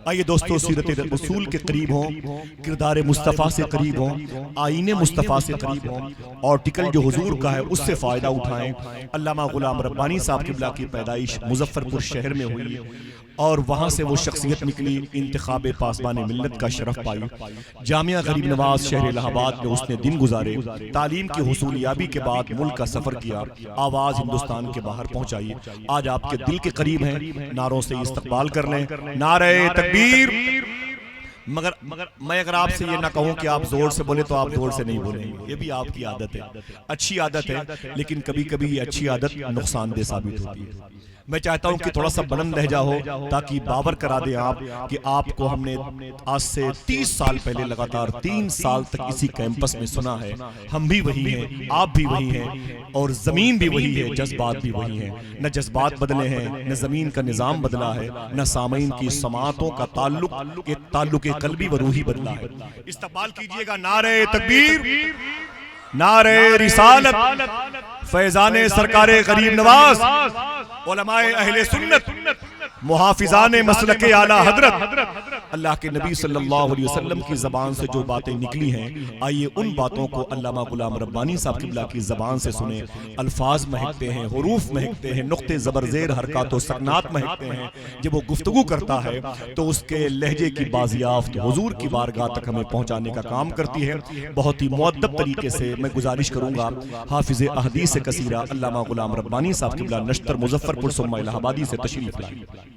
आइए दोस्तों, सीरत रसूल के करीब हों, किरदार मुस्तफ़ा से करीब हों, आईने मुस्तफ़ा से करीब हों, आर्टिकल जो हुजूर का है उससे फ़ायदा उठाएं। अल्लामा गुलाम रब्बानी साहब क़िबला की पैदाइश मुजफ्फरपुर शहर में हुई और वहाँ से वो शख्सियत निकली, इंतखाब पासबान मिल्लत का शरफ पाई। जामिया गरीब नवाज शहर इलाहाबाद में उसने दिन गुजारे। तालीम की हुसूलियाबी के बाद मुल्क का सफ़र किया, आवाज़ हिंदुस्तान के बाहर पहुँचाई। आज आपके दिल के करीब हैं, नारों से इस्तकबाल कर लें, नारे तकबीर। मगर मैं अगर आपसे ये ना कहूं कि आप जोर से बोले तो आप जोर से नहीं बोलेंगे, ये भी आपकी आदत है, अच्छी आदत है, लेकिन कभी कभी ये अच्छी आदत नुकसानदेह साबित होती है। मैं चाहता हूं कि थोड़ा सा बुलंद लहजा हो ताकि बावर करा दें आप कि आपको हमने आज से 30 साल पहले लगातार 3 साल तक इसी कैंपस में सुना है। हम भी वही हैं, आप भी वही हैं और जमीन भी वही है, जज्बात भी वही हैं। न जज्बात बदले हैं, न जमीन का निजाम बदला है, न सामईन की समातों का ताल्लुक कल्बी व रूही बदला है। इस्तकबाल कीजिएगा, नारे तकबीर, नारे रिसालत, फैजाने सरकारे गरीब नवाज, उलमाए अहले सुन्नत, मुहाफिजाने मसलके आला हजरत। अल्लाह के नबी सल्लल्लाहु अलैहि वसल्लम की ज़बान से जो बातें निकली हैं, आइए उन बातों को अल्लामा गुलाम रब्बानी साहब क़िबला की ज़बान से सुने। अल्फाज महकते हैं, हुरूफ महकते हैं, नुक्ते ज़बरज़ेर हरकत व सकनात महकते हैं। जब वो गुफ्तगू करता है तो उसके लहजे की बाजियाफ्त हुजूर की बारगाह तक हमें पहुँचाने का काम करती है। बहुत ही मुअद्दब तरीके से मैं गुजारिश करूँगा, हाफिज़ अहदीस कसीरा अल्लामा गुलाम रब्बानी साहब क़िबला नश्तर मुजफ्फरपुर सुम्मा इलाहाबादी से तशरीफ लाए।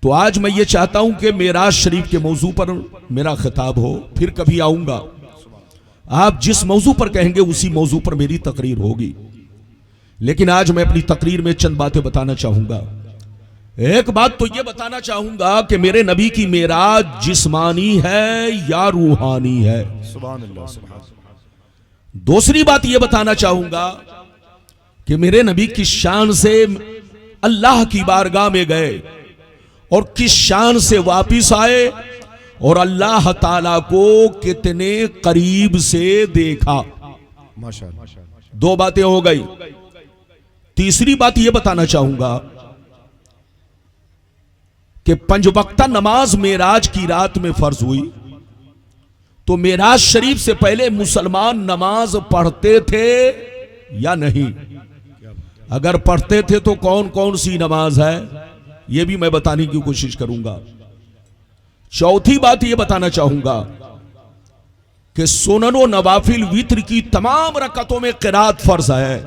तो आज मैं ये चाहता हूं कि मेराज शरीफ के मौजू पर मेरा खिताब हो, फिर कभी आऊंगा। आप जिस मौजू पर कहेंगे उसी मौजू पर मेरी तकरीर होगी, लेकिन आज मैं अपनी तकरीर में चंद बातें बताना चाहूंगा। एक बात तो ये बताना चाहूंगा कि मेरे नबी की मेराज जिस्मानी है या रूहानी है। सुभान अल्लाह, सुभान अल्लाह। दूसरी बात ये बताना चाहूंगा कि मेरे नबी किस शान से अल्लाह की बारगाह में गए और किस शान से वापिस आए और अल्लाह ताला को कितने करीब से देखा। माशाअल्लाह, 2 बातें हो गई। तीसरी बात यह बताना चाहूंगा कि 5 वक्ता नमाज मेराज की रात में फर्ज हुई, तो मेराज शरीफ से पहले मुसलमान नमाज पढ़ते थे या नहीं? अगर पढ़ते थे तो कौन कौन सी नमाज है, यह भी मैं बताने की कोशिश करूंगा। चौथी बात यह बताना चाहूंगा कि सुनन व नवाफिल वित्र की तमाम रकतों में क़िरात फर्ज है,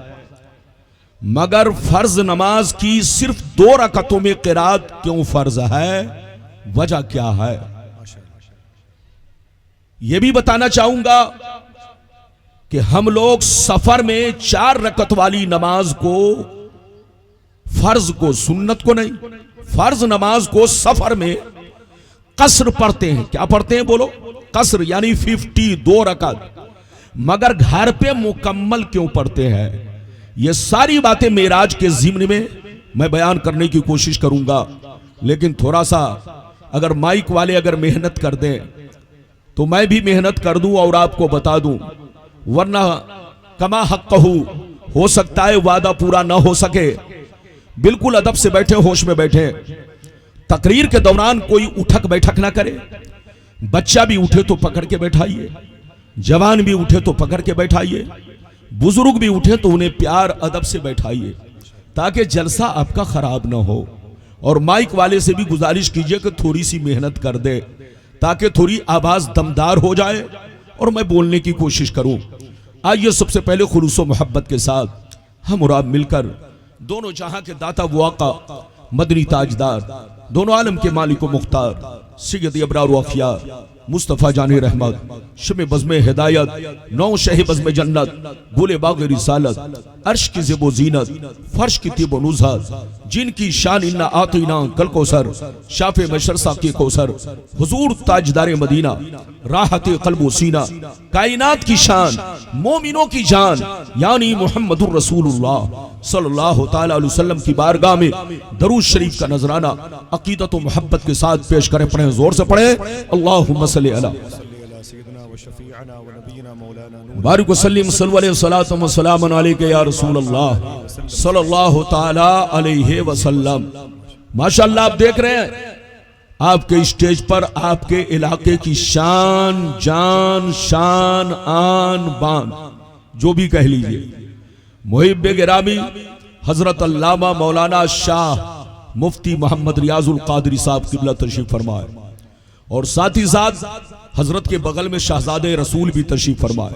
मगर फर्ज नमाज की सिर्फ 2 रकतों में क़िरात क्यों फर्ज है, वजह क्या है, यह भी बताना चाहूंगा कि हम लोग सफर में 4 रकत वाली नमाज को, फर्ज को, सुन्नत को नहीं, फर्ज नमाज को सफर में कसर पढ़ते हैं। क्या पढ़ते हैं बोलो? कसर, यानी 52 रकत, मगर घर पे मुकम्मल क्यों पढ़ते हैं? ये सारी बातें मेराज के ज़िम्न में मैं बयान करने की कोशिश करूंगा, लेकिन थोड़ा सा अगर माइक वाले अगर मेहनत कर दें तो मैं भी मेहनत कर दूं और आपको बता दूं, वरना कमा हक़्क़हू, हो सकता है वादा पूरा ना हो सके। बिल्कुल अदब से बैठे, होश में बैठे। तकरीर के दौरान कोई उठक बैठक ना करे। बच्चा भी उठे तो पकड़ के बैठाइए, जवान भी उठे तो पकड़ के बैठाइए, बुजुर्ग भी उठे तो उन्हें प्यार अदब से बैठाइए, ताकि जलसा आपका खराब ना हो। और माइक वाले से भी गुजारिश कीजिए कि थोड़ी सी मेहनत कर दे, ताकि थोड़ी आवाज दमदार हो जाए और मैं बोलने की कोशिश करूं। आइए सबसे पहले खुलूस व मोहब्बत के साथ हम और आप मिलकर दोनों जहां के दाता व आका, मदनी ताजदार, दोनों आलम के मालिक व मुख्तार, सैयद अबरार व अखियार मुस्तफ़ा जाने रहमत, शमे बज़्मे हिदायत, नौ शह बज़्मे जन्नत, गुले बाग़ रिसालत, अर्श की ज़ेबो ज़ीनत, फर्श की तिब व नुज़हत, जिनकी शान इन्ना आतीना कल कौसर, शाफ़े मशरसा के कौसर, हुजूर ताजदार मदीना, राहते क़ल्ब व सीना, कायनात की शान, मोमिनों की जान, यानी मुहम्मदुर रसूलुल्लाह सल्लल्लाहु ताला अलैहि वसल्लम की बारगाह में दरूद शरीफ का नजराना अकीदत व मोहब्बत के साथ पेश करें। पढ़ें, जोर से पढ़ें, अल्लाहुम्मा सल्ली अला व शफीअना व नबीना मौलाना नूर बारिक वसल्लिम सल्लल्लाहु व सलामन अलैका या रसूल अल्लाह सल्लल्लाहु ताला अलैहि वसल्लम। माशाअल्लाह, आप देख रहे हैं आपके स्टेज पर आपके इलाके की शान जान शान आन बान जो भी कह लीजिए, मुहिब्बे गिरामी हजरत अल्लामा मौलाना शाह मुफ्ती मोहम्मद रियाजुल कादरी साहब किबला तशरीफ फरमाए, और साथ ही साथ हजरत के बगल में शहजादे रसूल भी तशरीफ फरमाए।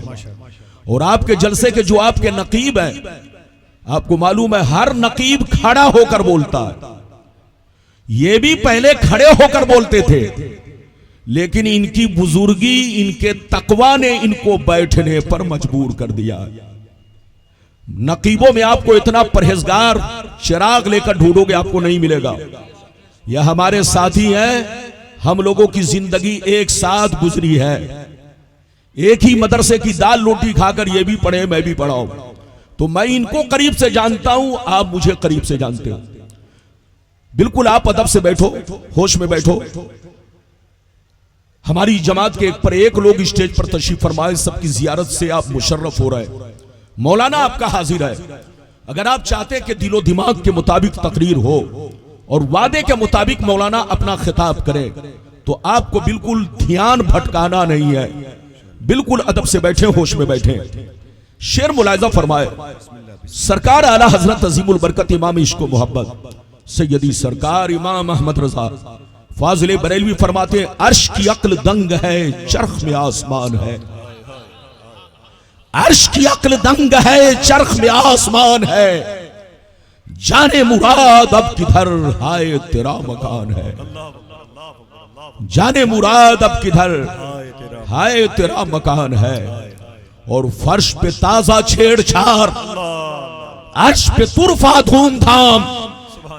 और आपके जलसे के जो आपके नकीब हैं, आपको मालूम है हर नकीब खड़ा होकर बोलता है, ये भी पहले खड़े होकर बोलते थे, लेकिन इनकी बुजुर्गी इनके तकवा ने इनको बैठने पर मजबूर कर दिया। नकीबों में आपको इतना परहेजगार चिराग लेकर ढूंढोगे आपको नहीं मिलेगा। यह हमारे साथी हैं, हम लोगों की जिंदगी एक साथ गुजरी है, एक ही मदरसे की दाल रोटी खाकर ये भी पढ़े मैं भी पढ़ा हूं, तो मैं इनको करीब से जानता हूं, आप मुझे करीब से जानते हो। बिल्कुल आप अदब से बैठो, होश में बैठो। हमारी जमात के एक पर एक लोग स्टेज पर तशरीफ फरमाए, सबकी जियारत से आप मुशर्रफ हो रहे। मौलाना आपका हाजिर है। अगर आप चाहते कि दिलो दिमाग के मुताबिक तकरीर हो और वादे के मुताबिक मौलाना अपना खिताब करे, तो आपको बिल्कुल ध्यान भटकाना नहीं है, बिल्कुल अदब से बैठे, होश में बैठे। शेर मुलाहिजा फरमाए, सरकार आला हजरत अजीमुल बरकत इमाम इश्क व मोहब्बत सैयदी सरकार इमाम अहमद रजा फाजिल बरेलवी फरमाते हैं, अर्श की अक्ल दंग है, चरख में आसमान है। अर्श की अक्ल दंग है, चरख में आसमान है, जाने मुराद अब किधर हाय तेरा मकान है। जाने मुराद अब किधर हाय तेरा मकान है। और फर्श पे ताजा छेड़छाड़, अर्श पे तुरफा धूमधाम,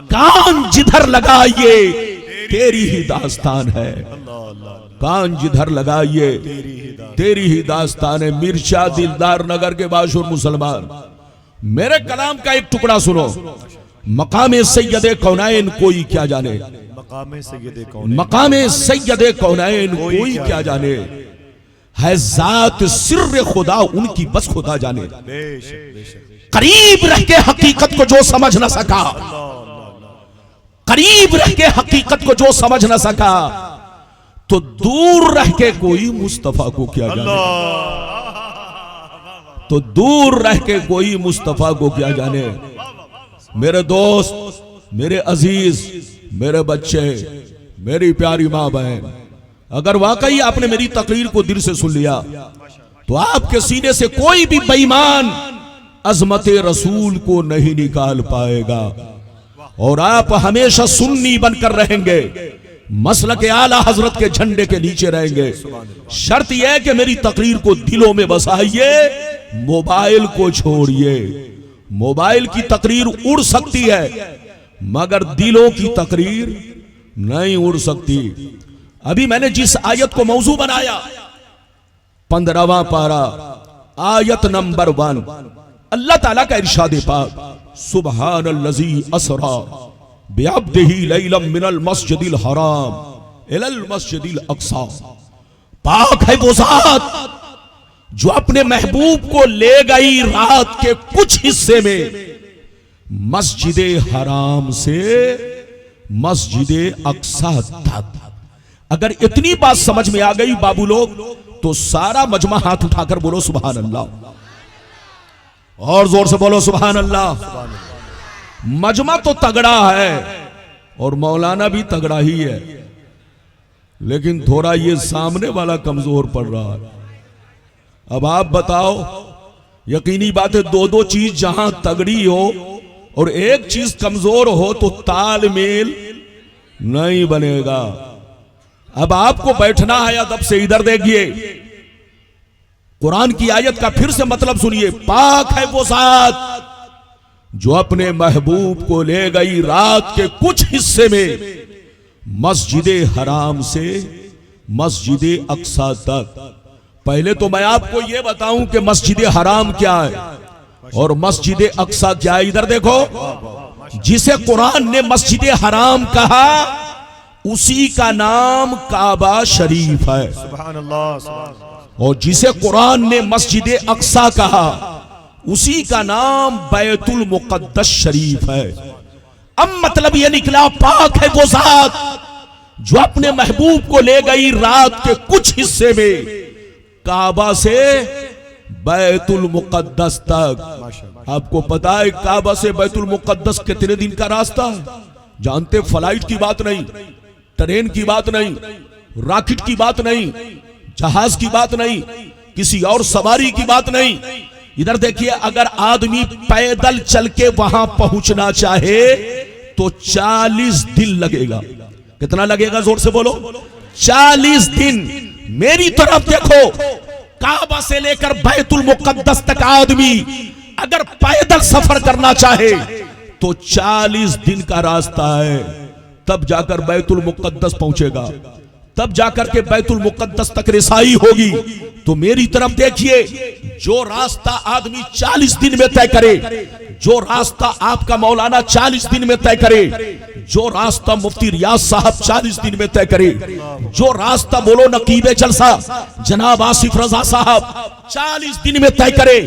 कान जिधर लगाइए तेरी ही दास्तान है। कान जिधर लगाइए तेरी ही दास्तान है। मिर्चा दिलदार नगर के बाशुर मुसलमान, मेरे कलाम का एक टुकड़ा सुनो। मकामे सैयदे कौनैन कोई क्या जाने, मकामे सैयदे कौनैन कोई क्या जाने, है जात सिर्र खुदा उनकी बस खुदा जाने। करीब रह के हकीकत को जो समझ न सका, करीब रह के हकीकत को जो समझ न सका, तो दूर रह के कोई मुस्तफा को क्या जाने। तो दूर रह के कोई मुस्तफा को क्या जाने। मेरे दोस्त, मेरे अजीज, मेरे बच्चे, मेरी प्यारी माँ बहन, अगर वाकई आपने मेरी तकरीर को दिल से सुन लिया, तो आपके सीने से कोई भी बेईमान अजमत रसूल को नहीं निकाल पाएगा, और आप हमेशा सुन्नी बनकर रहेंगे, मसलक आला हजरत के झंडे के नीचे रहेंगे। शर्त यह है कि मेरी तकरीर को दिलों में बसाइए, मोबाइल को छोड़िए। मोबाइल की तकरीर उड़ सकती है, मगर दिलों की तकरीर नहीं उड़ सकती। अभी मैंने जिस आयत को मौजू बनाया, 15वां पारा, आयत नंबर 1, अल्लाह ताला का इरशाद पाक, सुब्हानल्लज़ी असरा बिअब्दिही लैलम मिनल मस्जिदिल हराम इलल मस्जिदिल अक्सा। पाक है वो ज़ात जो अपने महबूब को ले गई रात के कुछ हिस्से में मस्जिद हराम से मस्जिद अक्सा तक। अगर इतनी बात समझ में आ गई बाबू लोग, तो सारा मजमा हाथ उठाकर बोलो सुभान अल्लाह, और जोर से बोलो सुभान अल्लाह। मजमा तो तगड़ा है और मौलाना भी तगड़ा ही है, लेकिन थोड़ा ये सामने वाला कमजोर पड़ रहा है। अब आप बताओ, यकीनी बात है, दो चीज जहां तगड़ी हो और एक चीज कमजोर हो तो तालमेल नहीं बनेगा। अब आपको बैठना है अदब से, इधर देखिए, कुरान की आयत का फिर से मतलब सुनिए। पाक है वो ज़ात जो अपने महबूब को ले गई रात के कुछ हिस्से में मस्जिद हराम से मस्जिद अक्सा तक। पहले तो मैं आपको यह बताऊं कि मस्जिद हराम क्या है और मस्जिद अक्सा क्या है। इधर देखो, जिसे कुरान ने मस्जिद हराम कहा उसी का नाम काबा शरीफ है। सुभान अल्लाह। और जिसे कुरान ने मस्जिद अक्सा कहा उसी का नाम बैतुल मुक़द्दस शरीफ है। अब मतलब यह निकला पाक है वो जात जो अपने महबूब को ले गई रात के कुछ हिस्से में काबा से बैतुल मुक़द्दस तक। आपको पता है काबा से बैतुल मुक़द्दस कितने दिन का रास्ता है? जानते, फ्लाइट की बात नहीं, ट्रेन की बात नहीं, रॉकेट की बात नहीं, जहाज की बात नहीं, किसी और सवारी की बात नहीं। इधर देखिए, अगर आदमी पैदल चल के वहां पहुंचना चाहे तो 40 दिन लगेगा। कितना लगेगा? जोर से बोलो। 40 दिन। मेरी तरफ देखो, काबा से लेकर बैतुल मुक़द्दस तक आदमी अगर पैदल सफर करना चाहे तो 40 दिन का रास्ता है, तब जाकर बैतुल मुक़द्दस पहुंचेगा, तब जाकर के बैतुल मुक़द्दस तक रसाई होगी। तो मेरी तरफ देखिए, जो रास्ता आदमी 40 दिन में तय करे, जो रास्ता आपका मौलाना 40 दिन में तय करे, जो रास्ता मुफ्ती रियाज साहब 40 दिन में तय करे, जो रास्ता बोलो नकीबे जलसा जनाब आसिफ रजा साहब 40 दिन में तय करे,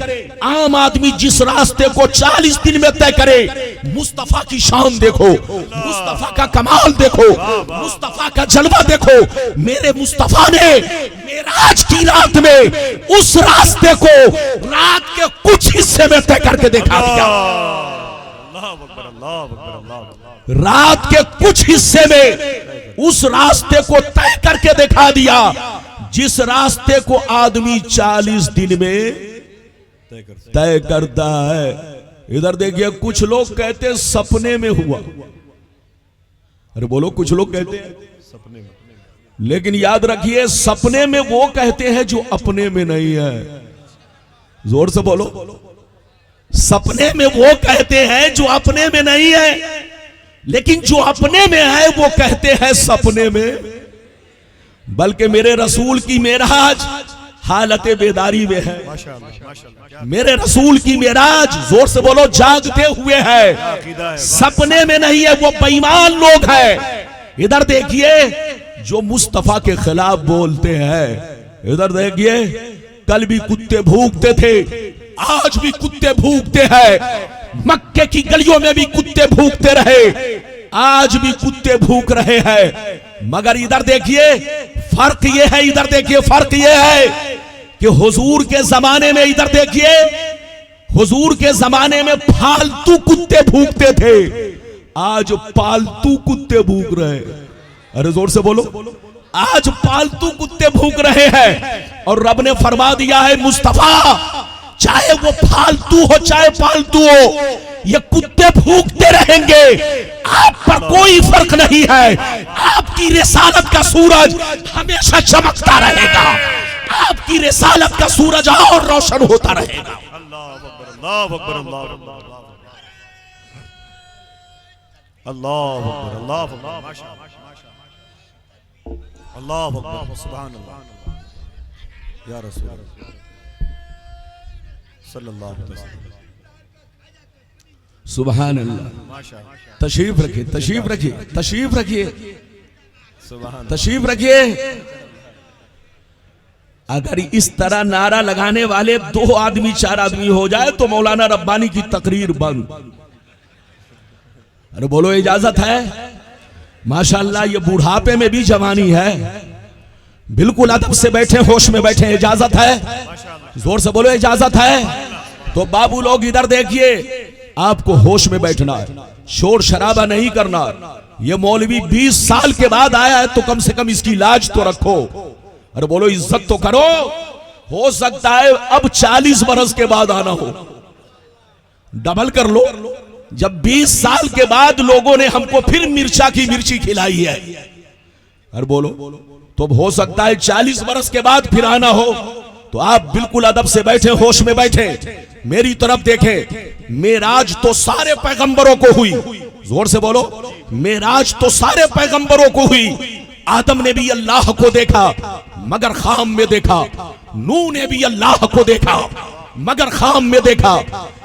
आम आदमी जिस रास्ते को 40 दिन में तय करे, मुस्तफा की शान देखो, मुस्तफा का कमाल देखो, मुस्तफा का जलवा देखो। मेरे मुस्तफा ने मेराज की रात में उस रास्ते को रात के कुछ हिस्से में तय करके दिखा दिया। रात के कुछ हिस्से में उस रास्ते को तय करके दिखा दिया जिस रास्ते को आदमी 40 दिन में तय करता है। इधर देखिए, कुछ लोग कहते हैं सपने में हुआ। अरे बोलो, कुछ लोग कहते हैं सपने में, लेकिन याद रखिए सपने में वो कहते हैं जो अपने में नहीं है। जोर से बोलो। सपने में वो कहते हैं जो अपने में नहीं है, लेकिन जो अपने में है वो कहते हैं सपने में। बल्कि मेरे रसूल की मेराज हालत बेदारी में है। मेरे रसूल की मेराज, जोर से बोलो, जागते हुए है, सपने में नहीं है। वो बेईमान लोग हैं। इधर देखिए, जो मुस्तफा के खिलाफ बोलते हैं। इधर देखिए, कल भी कुत्ते भूखते थे, आज भी कुत्ते भूखते हैं। मक्के की गलियों में भी कुत्ते भूखते रहे, आज भी कुत्ते भूख रहे हैं। मगर इधर देखिए फर्क ये है, इधर देखिए फर्क ये है कि हुजूर के जमाने में, इधर देखिए, हुजूर के जमाने में फालतू कुत्ते भूखते थे, आज पालतू कुत्ते भूख रहे हैं। अरे जोर से बोलो, आज पालतू कुत्ते भूख रहे हैं। और रब ने फरमा दिया है, मुस्तफा चाहे वो फालतू हो चाहे पालतू हो, ये कुत्ते भूखते रहेंगे, आप पर कोई फर्क नहीं है। आपकी रिसालत का सूरज हमेशा चमकता रहेगा, आपकी रिसालत का सूरज और रोशन होता रहेगा। अल्लाह अकबर, अल्लाह अकबर, अल्लाह अकबर, अल्लाह अकबर, अल्लाह अकबर, सुभान अल्लाह, या रसूल अल्लाह सल्लल्लाहु अलैहि वसल्लम, सुभान अल्लाह। तशरीफ रखिए, तशरीफ रखिए, तशरीफ रखिए, तशरीफ रखिए। अगर इस तरह नारा लगाने वाले 2 आदमी 4 आदमी हो जाए तो मौलाना रब्बानी की तकरीर बंद। अरे बोलो, इजाजत है? माशाअल्लाह, ये बुढ़ापे में भी जवानी है। बिल्कुल अदब से बैठे, होश में बैठे, इजाजत है? जोर से बोलो, इजाजत है? तो बाबू लोग इधर देखिए, आपको होश में बैठना है, शोर शराबा नहीं करना। ये मौलवी 20 साल के बाद आया है तो कम से कम इसकी लाज तो रखो। अरे बोलो, इज्जत तो करो। हो सकता है अब 40 बरस के बाद आना हो, डबल कर लो। जब 20 साल के बाद लोगों ने हमको फिर मिर्चा की मिर्ची खिलाई है, अरे बोलो, तो हो सकता है 40 बरस के बाद फिर आना हो। तो आप बिल्कुल अदब से बैठे, होश में बैठे, मेरी तरफ देखें। मेराज तो सारे पैगंबरों को हुई, जोर से बोलो, मेराज तो सारे पैगंबरों को हुई। आदम ने भी अल्लाह को देखा मगर खाम में देखा, नूह ने भी अल्लाह को देखा मगर खाम में देखा,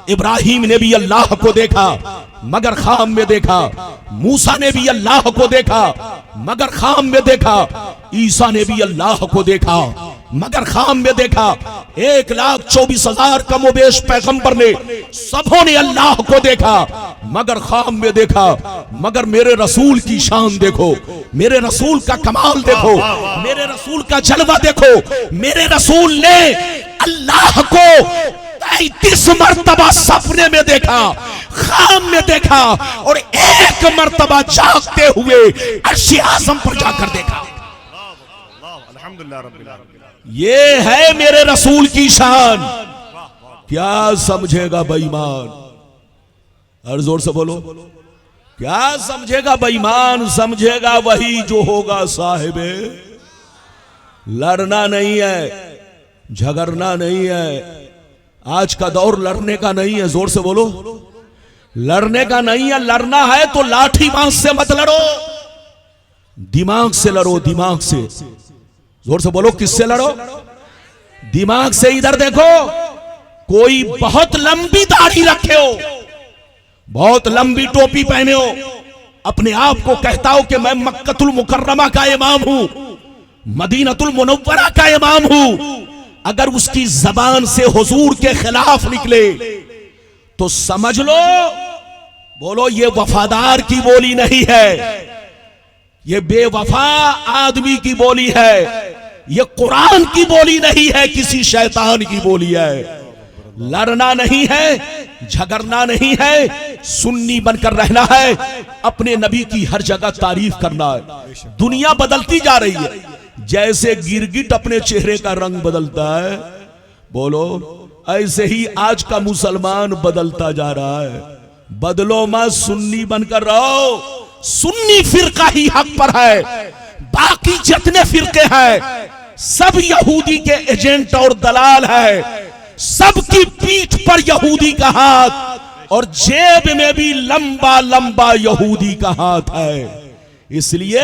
इब्राहिम ने भी अल्लाह को देखा मगर खाम में देखा, मूसा ने भी अल्लाह को देखा मगर खाम में देखा, ईसा ने भी अल्लाह को देखा मगर खाम में देखा। 1,24,000 कमोबेश पैगंबर ने, सबों ने अल्लाह को देखा मगर खाम में देखा। मगर मेरे रसूल की शान देखो, मेरे रसूल का कमाल देखो, मेरे रसूल का जलवा देखो। मेरे रसूल ने अल्लाह को 33 मरतबा सपने में देखा, खाम में देखा, और एक मरतबा जागते हुए अर्श-ए आज़म पर जाकर देखा। ये है मेरे रसूल की शान। क्या समझेगा बेईमान? हर जोर से बोलो, क्या समझेगा बेईमान? समझेगा वही जो होगा साहिबे। लड़ना नहीं है, झगड़ना नहीं है। आज का दौर लड़ने का नहीं है। जोर से बोलो, लड़ने का नहीं है। लड़ना है तो लाठी बांस से मत लड़ो, दिमाग से लड़ो, दिमाग से। जोर से बोलो, किससे लड़ो? दिमाग से। इधर देखो, कोई बहुत लंबी दाढ़ी रखे हो, बहुत लंबी टोपी पहने हो, अपने आप को कहता हो कि मैं मक्कतुल मुकर्रमा का इमाम हूं, मदीनतुल मुनव्वरा का इमाम हूं। अगर उसकी जबान से हुजूर के खिलाफ निकले तो समझ लो, बोलो ये वफादार की बोली नहीं है, ये बेवफा आदमी की बोली है, ये कुरान की बोली नहीं है, किसी शैतान की बोली है। लड़ना नहीं है, झगड़ना नहीं है, सुन्नी बनकर रहना है, अपने नबी की हर जगह तारीफ करना है। दुनिया बदलती जा रही है, जैसे गिरगिट अपने चेहरे का रंग बदलता है, बोलो ऐसे ही आज का मुसलमान बदलता जा रहा है। बदलो मत, सुन्नी बनकर रहो। सुन्नी फिरका ही हक पर है, बाकी जितने फिरके हैं सब यहूदी के एजेंट और दलाल है। सबकी पीठ पर यहूदी का हाथ और जेब में भी लंबा लंबा यहूदी का हाथ है। इसलिए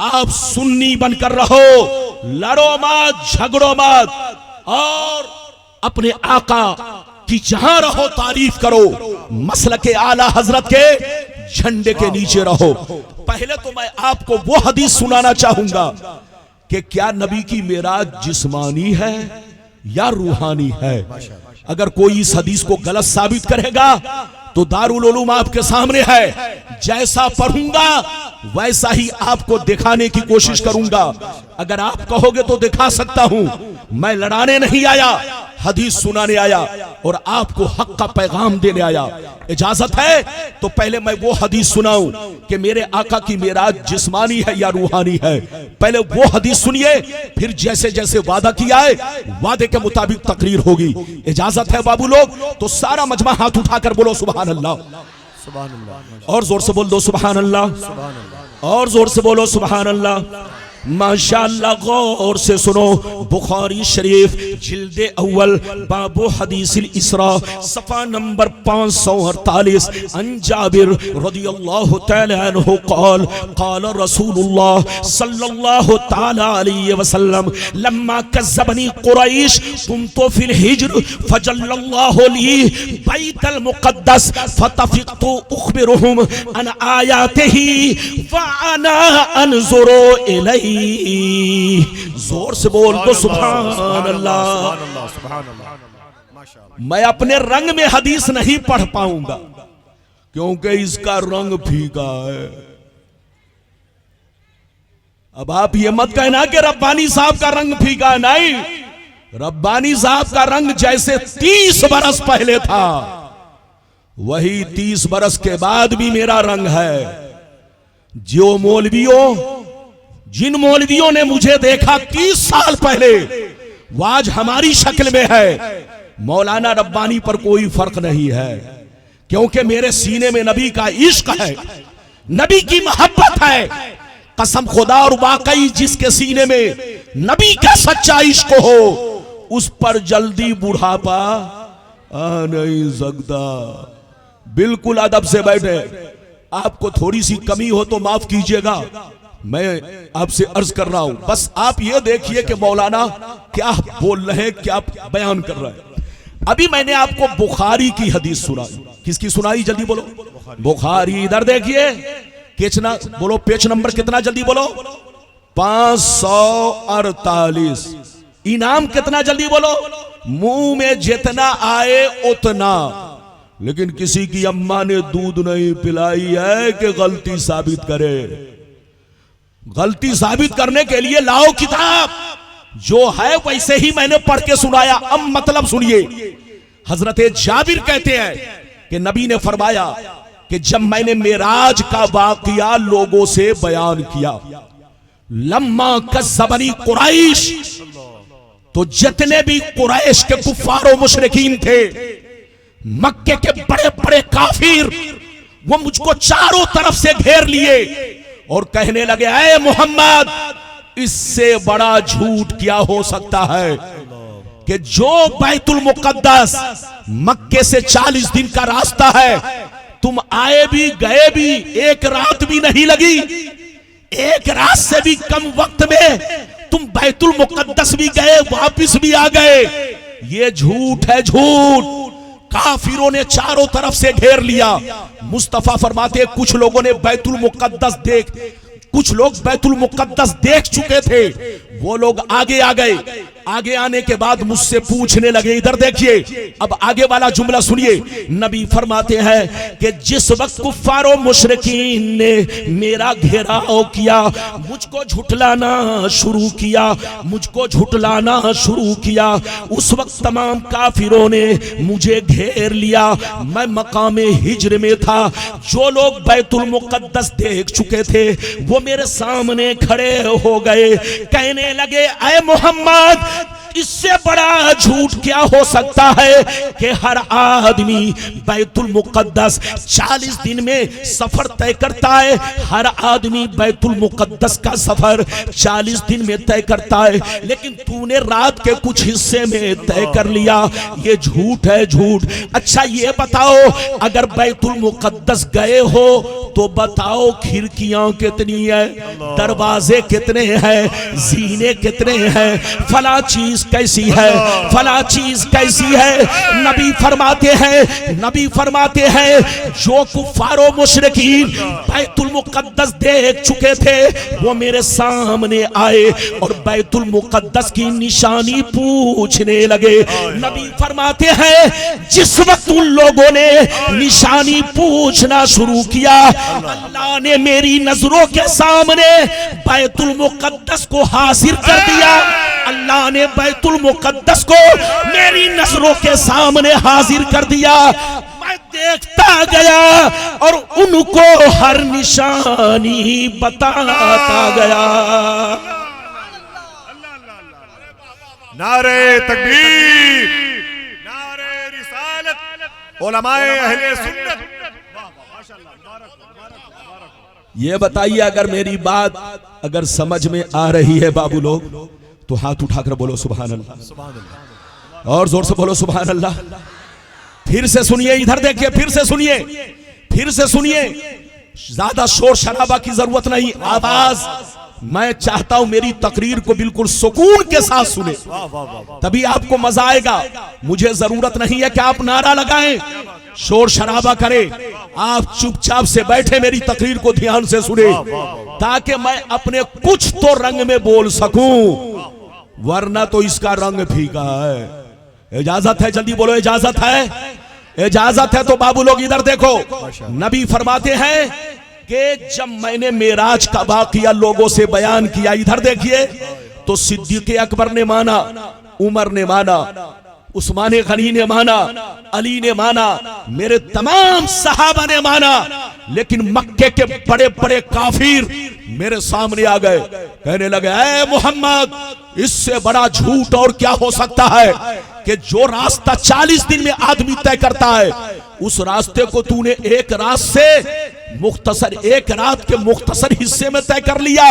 आप सुन्नी बनकर रहो, लड़ो मत, झगड़ो मत, और अपने आका की जहां रहो तारीफ करो, मसलके आला हजरत के झंडे के नीचे रहो। पहले तो मैं आपको वो हदीस सुनाना चाहूंगा कि क्या नबी की मेराज जिस्मानी है या रूहानी है। अगर कोई इस हदीस को गलत साबित करेगा तो दारुल उलूम आपके सामने है, जैसा पढ़ूंगा वैसा ही आपको दिखाने की कोशिश करूंगा। अगर आप कहोगे तो दिखा सकता हूं, मैं लड़ाने नहीं आया, हदीस सुनाने आया और आपको हक का पैगाम देने आया। इजाजत है तो पहले मैं वो हदीस सुनाऊं कि मेरे आका की मेराज जिस्मानी है या रूहानी है। पहले वो हदीस सुनिए, फिर जैसे जैसे वादा किया है वादे के मुताबिक तकरीर होगी। इजाजत है बाबू लोग? तो सारा मजमा हाथ उठाकर बोलो सुभान अल्लाह, सुभान अल्लाह, और जोर से बोल दो सुभान अल्लाह, और जोर से बोलो सुभान अल्लाह। माशाअल्लाह, गौर से सुनो। बुखारी शरीफ जिल्दे अव्वल बाबो हदीसिल इसरा सफा नंबर 548 अन जाबिर रदियल्लाहु तआला अन्हु क़ाल क़ाल रसूलुल्लाह सल्लल्लाहु तआला अलैहि वसल्लम लम्मा कज़्ज़बनी कुरैश कुन्तु फिल हिज्र फजल्लल्लाहु ली बैतल मुक़द्दस फतफ़िक़तु उख़बिरुहुम अन आयातिही व अना अनज़ुरु इलैहि। जोर से बोल दो सुभान अल्लाह। मैं अपने रंग में हदीस नहीं पढ़ पाऊंगा क्योंकि इसका रंग फीका है। अब आप ये मत कहना कि रब्बानी साहब का रंग फीका है, नहीं। रब्बानी साहब का रंग जैसे 30 बरस पहले था वही 30 बरस के बाद भी मेरा रंग है। जो मौलवियों जिन मौलवियों ने मुझे देखा 30 साल पहले वो आज हमारी शक्ल में है। मौलाना रब्बानी पर कोई फर्क नहीं है क्योंकि मेरे सीने में नबी का इश्क है, नबी की मोहब्बत है। कसम खुदा और वाकई जिसके सीने में नबी का सच्चा इश्क हो उस पर जल्दी बुढ़ापा आ नहीं सकता। बिल्कुल अदब से बैठे। आपको थोड़ी सी कमी हो तो माफ कीजिएगा, मैं आपसे अर्ज कर रहा हूं। बस आप ये देखिए कि मौलाना क्या बोल रहे हैं, क्या बयान कर रहे हैं। अभी मैंने आपको बुखारी की हदीस सुनाई। किसकी सुनाई? जल्दी बोलो। बुखारी। इधर देखिए, कितना बोलो, पेज नंबर कितना? जल्दी बोलो। 548। इनाम कितना, जल्दी बोलो, मुंह में जितना आए उतना। लेकिन किसी की अम्मा ने दूध नहीं पिलाई है कि गलती साबित करे। गलती साबित करने के लिए लाओ किताब, जो है वैसे ही मैंने पढ़ के सुनाया। अब मतलब सुनिए, हजरत जाबिर कहते हैं कि नबी ने फरमाया कि जब मैंने मेराज का वाकया लोगों से बयान किया, लम्मा कज़्ज़बनी कुरैश, तो जितने भी कुरैश के कुफ्फार और मुशरिकीन थे, मक्के के बड़े बड़े काफिर, वो मुझको चारों तरफ से घेर लिए और कहने लगे, ऐ मोहम्मद, इससे बड़ा झूठ क्या हो सकता है कि जो बैतुल मुकद्दस मक्के से 40 दिन का रास्ता है, तुम आए भी गए भी, एक रात भी नहीं लगी, एक रात से भी कम वक्त में तुम बैतुल मुकद्दस भी गए, वापिस भी आ गए। ये झूठ है, झूठ। काफिरों ने चारों तरफ से घेर लिया। मुस्तफा फरमाते, कुछ लोगों ने बैतुल मुकद्दस कुछ लोग बैतुल मुकद्दस देख चुके थे, वो लोग आगे आ गए। आगे आने के बाद मुझसे पूछने लगे, इधर देखिए, अब आगे वाला जुमला सुनिए। नबी फरमाते हैं कि जिस वक्त कुफ्फार और मुशरिकीन ने मेरा घेराव किया, मुझको झुटलाना शुरू किया, मुझको झुटलाना शुरू किया, उस वक्त तमाम काफिरों ने मुझे घेर लिया। मैं मकामे हिज्र में था। जो लोग बैतुल मुकद्दस देख चुके थे वो मेरे सामने खड़े हो गए, कहने लगे, ऐ मोहम्मद, इससे बड़ा झूठ क्या हो सकता है कि हर आदमी बैतुल मुकद्दस 40 दिन में सफर तय करता है। हर आदमी बैतुल मुकद्दस का सफर 40 दिन में तय करता है, लेकिन तूने रात के कुछ हिस्से में तय कर लिया। ये झूठ है, झूठ। अच्छा ये बताओ, अगर बैतुल मुकद्दस गए हो तो बताओ खिड़कियां कितनी है, दरवाजे कितने हैं, जीने कितने हैं, फला चीज कैसी है, फला चीज कैसी है। नबी फरमाते हैं जो कुफ्फारो मुशरिकीन बैतुल मुकद्दस देख चुके थे वो मेरे सामने आए और बैतुल मुकद्दस की निशानी पूछने लगे। नबी फरमाते हैं जिस वक्त उन लोगों ने निशानी पूछना शुरू किया, अल्लाह ने मेरी नजरों के सामने बैतुल मुकद्दस को हाजिर कर दिया। अल्लाह ने बैतुल मुकद्दस को मेरी नजरों के सामने हाजिर कर दिया। मैं देखता गया और उनको हर निशानी बताता गया। नारे तकबीर, नारे रिसालत, उलमाए अहले सुन्नत। ये बताइए, अगर मेरी बात अगर समझ में आ रही है बाबू लोग, तो हाथ उठाकर बोलो सुभान अल्लाह, और जोर से बोलो सुभान अल्लाह। फिर से सुनिए, इधर देखिए, फिर से सुनिए, फिर से सुनिए। ज्यादा शोर शराबा की जरूरत नहीं, आवाज मैं चाहता हूं मेरी तकरीर को बिल्कुल सुकून के साथ सुने, तभी आपको मजा आएगा। मुझे जरूरत नहीं है कि आप नारा लगाएं, शोर शराबा करें। आप चुपचाप से बैठे मेरी तकरीर को ध्यान से सुने, ताकि मैं अपने कुछ तो रंग में बोल सकूं, वरना तो इसका रंग फीका है। इजाजत है, जल्दी बोलो, इजाजत है, इजाजत है। तो बाबू लोग इधर देखो, नबी फरमाते हैं कि जब मैंने मेराज का वाकया लोगों से बयान किया, इधर देखिए, तो सिद्दीक़ अकबर ने माना, उमर ने माना, उस्मान गनी ने माना, अली ने माना, मेरे तमाम सहाबा ने माना, लेकिन मक्के के बड़े बड़े काफिर मेरे सामने आ गए, कहने लगे, ऐ मोहम्मद, इससे बड़ा झूठ और क्या हो सकता है कि जो रास्ता 40 दिन में आदमी तय करता है, उस रास्ते को तूने एक रात से मुख्तसर, एक रात के मुख्तसर हिस्से में तय कर लिया।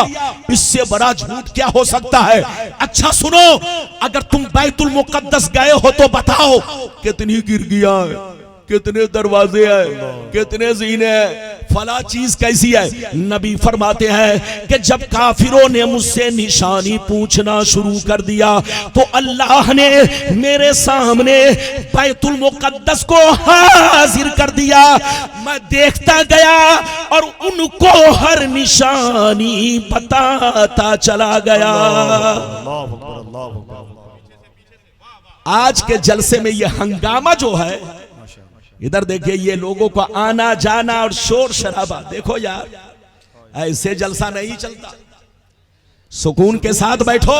इससे बड़ा झूठ क्या हो सकता है। अच्छा सुनो, अगर तुम बैतुल मुकद्दस गए हो तो बताओ कितनी खिड़कियां हैं, कितने दरवाजे हैं, कितने जीने हैं, फला चीज कैसी है। नबी फरमाते हैं कि जब काफिरों ने मुझसे निशानी पूछना शुरू कर दिया तो अल्लाह ने मेरे सामने बैतुल मुकद्दस को हाजिर कर दिया। मैं देखता गया और उनको हर निशानी बताता चला गया। अल्लाह अकबर, अल्लाह अकबर। आज के जलसे में ये हंगामा जो है, इधर देखिए ये लोगों का आना जाना और शोर शराबा, देखो यार ऐसे जलसा नहीं चलता। सुकून के साथ बैठो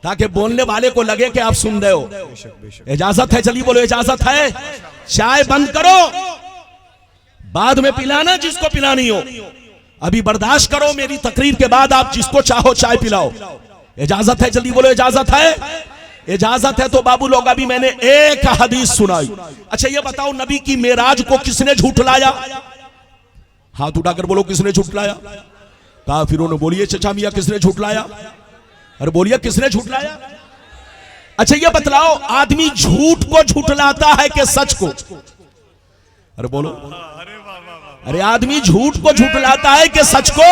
ताकि बोलने वाले को लगे कि आप सुन रहे हो। इजाजत है? चलिए बोलो इजाजत है। चाय बंद करो, बाद में पिलाना जिसको पिलानी हो, अभी बर्दाश्त करो। मेरी तकरीर के बाद आप जिसको चाहो चाय पिलाओ। इजाजत है? जल्दी बोलो इजाजत है। इजाजत है तो बाबू लोग, अभी मैंने एक हदीस सुनाई। अच्छा ये बताओ, नबी की मेराज को किसने झूठलाया? हाथ उठाकर बोलो किसने झूठलाया? काफिरों ने। बोलिए चचा मियां किसने झूठलाया? अरे बोलिए किसने झूठलाया? अच्छा ये बतलाओ, आदमी झूठ को झूठलाता है कि सच को? अरे बोलो। अरे आदमी झूठ को झूठलाता है कि सच को?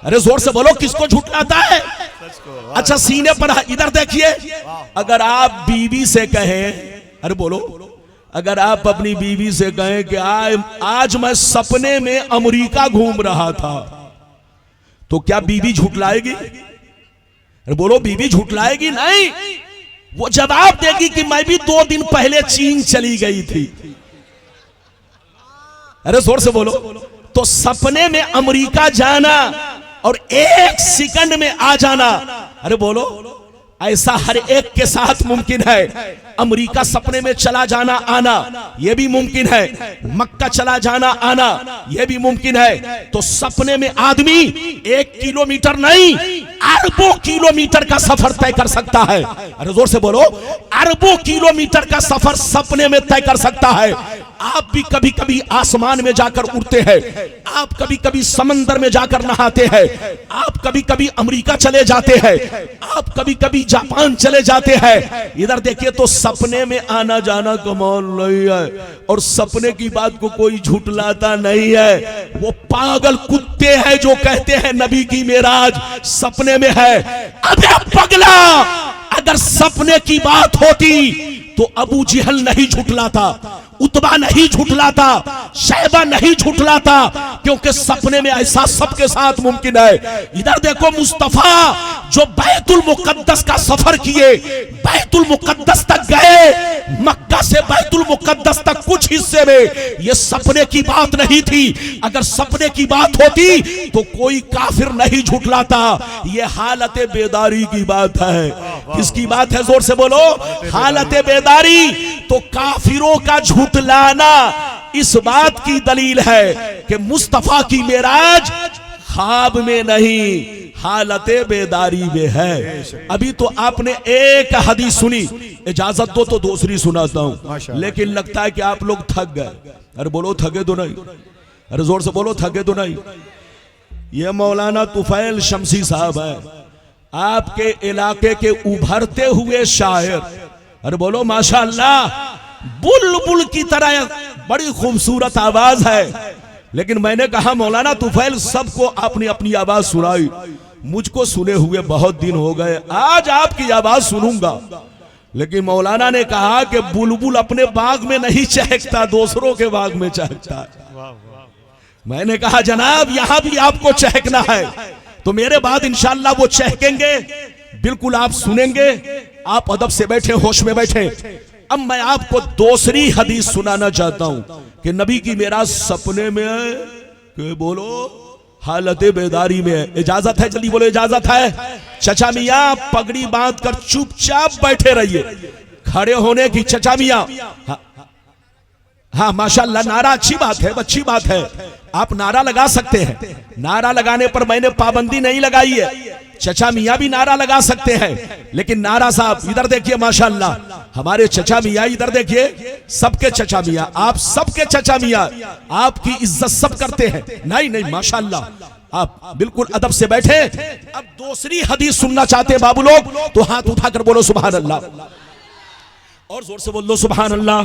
अरे जोर से बोलो, किसको झूठलाता है? अच्छा सीने पर इधर देखिए, अगर आप बीवी से कहें, अरे बोलो, अगर आप अपनी बीवी से कहें कि आज मैं सपने में अमेरिका घूम रहा था, तो क्या बीवी झूठलाएगी? अरे बोलो, बीवी झूठलाएगी? नहीं, वो जवाब देगी कि मैं भी 2 दिन पहले चीन चली गई थी। अरे जोर से बोलो। तो सपने में अमेरिका जाना और 1 सेकंड में आ जाना, अरे बोलो, ऐसा हर एक के साथ मुमकिन है। अमेरिका सपने में चला जाना आना यह भी मुमकिन है, मक्का चला जाना आना यह भी मुमकिन है। तो सपने में आदमी 1 किलोमीटर नहीं, अरबों किलोमीटर का सफर तय कर सकता है। अरे जोर से बोलो, अरबों किलोमीटर का सफर सपने में तय कर सकता है। आप भी कभी कभी आसमान में जाकर उड़ते हैं, आप कभी कभी समंदर में जाकर नहाते हैं, आप कभी कभी अमेरिका चले जाते हैं, आप कभी कभी जापान चले जाते हैं। इधर देखिए तो सपने में आना जाना कमाल नहीं है, और सपने की बात को कोई झुठलाता नहीं है। वो पागल कुत्ते हैं जो कहते हैं नबी की मेराज सपने में है। अबे पगला, अगर सपने की बात होती तो अबू जहल नहीं झुठलाता, उतबा नहीं झुठलाता, शैबा नहीं झुठलाता, क्योंकि सपने में ऐसा सबके साथ मुमकिन है। इधर देखो, मुस्तफा जो बैतुल मुकद्दस का सफर किए, बैतुल मुकद्दस तक गए, मक्का से बैतुल मुकद्दस तक कुछ हिस्से में ये सपने की बात नहीं थी। अगर सपने की बात होती तो कोई काफिर नहीं झुठलाता। ये हालत बेदारी की बात है। किसकी बात है? जोर से बोलो। हालत बेदारी। तो काफिरों का झुठलाना इस बात की दलील है कि मुस्तफा की मेराज ख्वाब में नहीं, हालते बेदारी में है। अभी तो आपने एक हदीस सुनी, इजाजत दो तो दूसरी सुनाता हूं, लेकिन लगता है कि आप लोग थक गए। अरे बोलो, थके तो नहीं? अरे जोर से बोलो, थके तो नहीं? ये मौलाना तुफैल शमसी साहब है, आपके इलाके के उभरते हुए शायर। अरे बोलो माशाअल्लाह, बुलबुल की तरह बड़ी खूबसूरत आवाज है। लेकिन मैंने कहा मौलाना तुफैल, सबको आपने अपनी आवाज सुनाई, मुझको सुने हुए बहुत दिन हो गए, आज आपकी आवाज सुनूंगा। लेकिन मौलाना ने कहा कि बुलबुल अपने बाग में नहीं चहकता, दूसरों के बाग में चहकता है। मैंने कहा जनाब यहां भी आपको चहकना है, तो मेरे बाद इंशाअल्लाह वो चहकेंगे, बिल्कुल आप सुनेंगे। आप अदब से बैठे, होश में बैठे। अब मैं आपको दूसरी हदीस सुनाना चाहता हूं कि नबी की मेराज सपने में है कि बोलो हालत बेदारी में है। इजाजत है? जल्दी बोलो इजाजत है। चचा मियां पगड़ी बांध कर चुपचाप बैठे रहिए, खड़े होने की चचा मियां। हाँ माशाल्लाह, नारा अच्छी बात है, अच्छी बात है, आप नारा लगा सकते हैं। नारा लगाने पर मैंने पाबंदी नहीं लगाई है, चचा मियां भी नारा लगा सकते हैं। लेकिन नारा साहब इधर देखिए, माशाल्लाह हमारे चचा मियां इधर देखिए, सबके चचा मियां, आप सबके चचा मियां, आपकी इज्जत सब करते हैं। नहीं नहीं माशाल्लाह, आप बिल्कुल अदब से बैठे। अब दूसरी हदीस सुनना चाहते हैं बाबू लोग तो हाथ उठाकर बोलो सुभान अल्लाह, और जोर से बोल दो सुभान अल्लाह,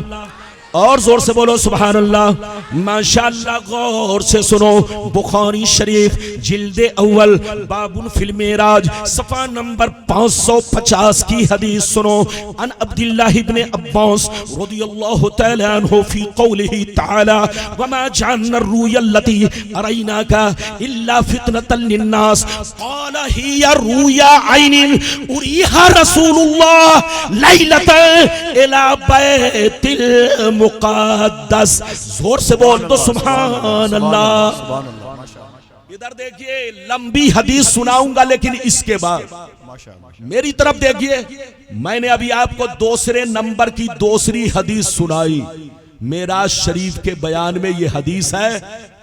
और जोर से बोलो सुभान अल्लाह। माशाअल्लाह, गौर से सुनो, बुखारी शरीफ जिल्दे अव्वल बाबुल फिल मेराज सफा नंबर 550 की हदीस सुनो। अन अब्दुल्लाह इब्ने अब्बास रदियल्लाहु तआला अन्हु फी कौलिही तआला वमा जअलना रुया लती अरैनाका इल्ला फितनतल लिन्नास क़ाल हिया रुया ऐनिन उरीहा रसूलुल्लाह लैलतन इला बैतिल मुक़द्दस। जोर से बोल दो सुभान अल्लाह। इधर देखिए, लंबी हदीस सुनाऊंगा, लेकिन इसके बाद मेरी तरफ देखिए। मैंने अभी आपको दूसरे नंबर की दूसरी हदीस सुनाई। मेराज शरीफ के बयान में यह हदीस है,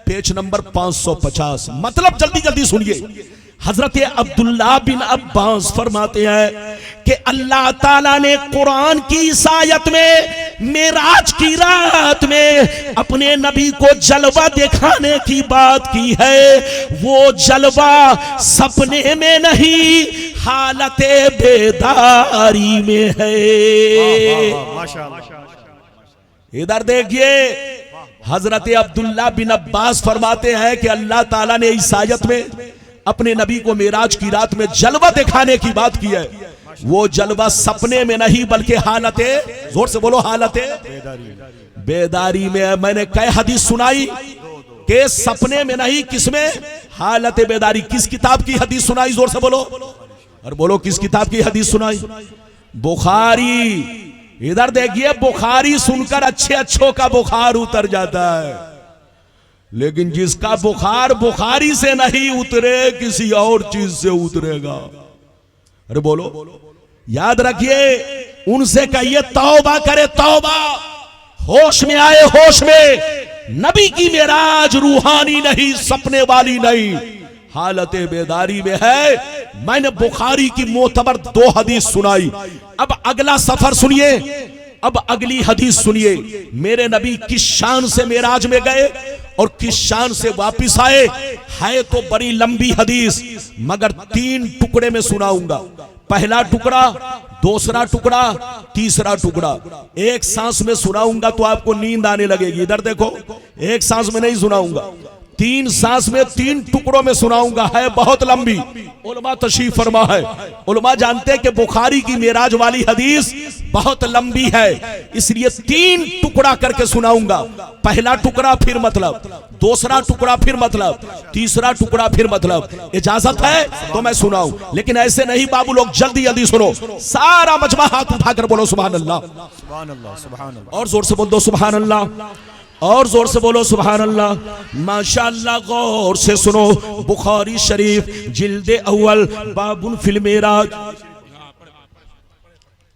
पेज नंबर 550। मतलब जल्दी जल्दी सुनिए। हजरत अब्दुल्लाह बिन अब्बास फरमाते हैं कि अल्लाह ताला ने कुरान की इस आयत में मेराज की रात में अपने नबी को जलवा दिखाने की बात की है। वो जलवा सपने में नहीं, हालते बेदारी में है। इधर देखिए, हजरत अब्दुल्लाह बिन अब्बास फरमाते हैं कि अल्लाह ताला ने इस आयत में अपने नबी को मेराज की रात में जलवा दिखाने की बात की है। वो जलवा सपने में नहीं, बल्कि हालते, जोर से बोलो, हालते बेदारी में। मैंने कई हदीस सुनाई कि सपने में नहीं, किसमें? हालते बेदारी। किस किताब की हदीस सुनाई? जोर से बोलो, और बोलो किस किताब की हदीस सुनाई? बुखारी। इधर देखिए, बुखारी सुनकर अच्छे अच्छों का बुखार उतर जाता है, लेकिन जिसका बुखार बुखारी से नहीं उतरे, किसी और चीज से उतरेगा। अरे बोलो, याद रखिए, उनसे कहिए तौबा करे, तौबा। होश में आए, होश में। नबी की मेराज रूहानी नहीं, सपने वाली नहीं, हालते बेदारी में है। मैंने बुखारी की मोतबर 2 हदीस सुनाई। अब अगला सफर सुनिए, अब अगली हदीस सुनिए। मेरे नबी किस शान से मेराज में गए और किस शान से वापिस आए। है तो बड़ी लंबी हदीस, मगर 3 टुकड़े में सुनाऊंगा। पहला टुकड़ा, दूसरा टुकड़ा, तीसरा टुकड़ा। एक सांस में सुनाऊंगा तो आपको नींद आने लगेगी। इधर देखो, एक सांस में नहीं सुनाऊंगा, 3 सांस में 3 टुकड़ों में सुनाऊंगा। है बहुत लंबी। उलमा तशरीफ फरमा है, उलमा जानते हैं कि बुखारी की मेराज वाली हदीस बहुत लंबी है, इसलिए 3 टुकड़ा करके सुनाऊंगा। पहला टुकड़ा फिर मतलब, दूसरा टुकड़ा फिर मतलब, तीसरा टुकड़ा फिर मतलब। इजाजत है तो मैं सुनाऊं, लेकिन ऐसे नहीं बाबू लोग, जल्दी जल्दी सुनो। सारा मजमा हाथ उठाकर बोलो सुभान अल्लाह, सुभान अल्लाह, सुभान अल्लाह। और जोर से बोल दो सुभान अल्लाह, और जोर से बोलो सुभान अल्लाह। माशाअल्लाह, गौर से सुनो, बुखारी शरीफ जिल्दे अव्वल बाबुल फिल मेराज।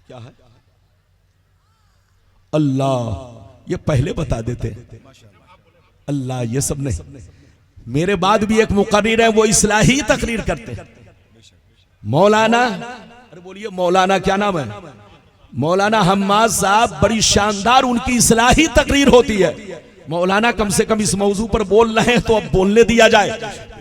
क्या है? अल्लाह, ये पहले बता देते। अल्लाह, ये सब नहीं। मेरे बाद भी एक मुकर्रिर है, वो इस्लाही तकरीर करते हैं, मौलाना। अरे बोलिए, मौलाना क्या नाम है? मौलाना हम्माद साहब। बड़ी शानदार उनकी इस्लाही तकरीर होती है। मौलाना कम से कम इस मौजू पर बोल रहे हैं तो अब बोलने दिया जाए।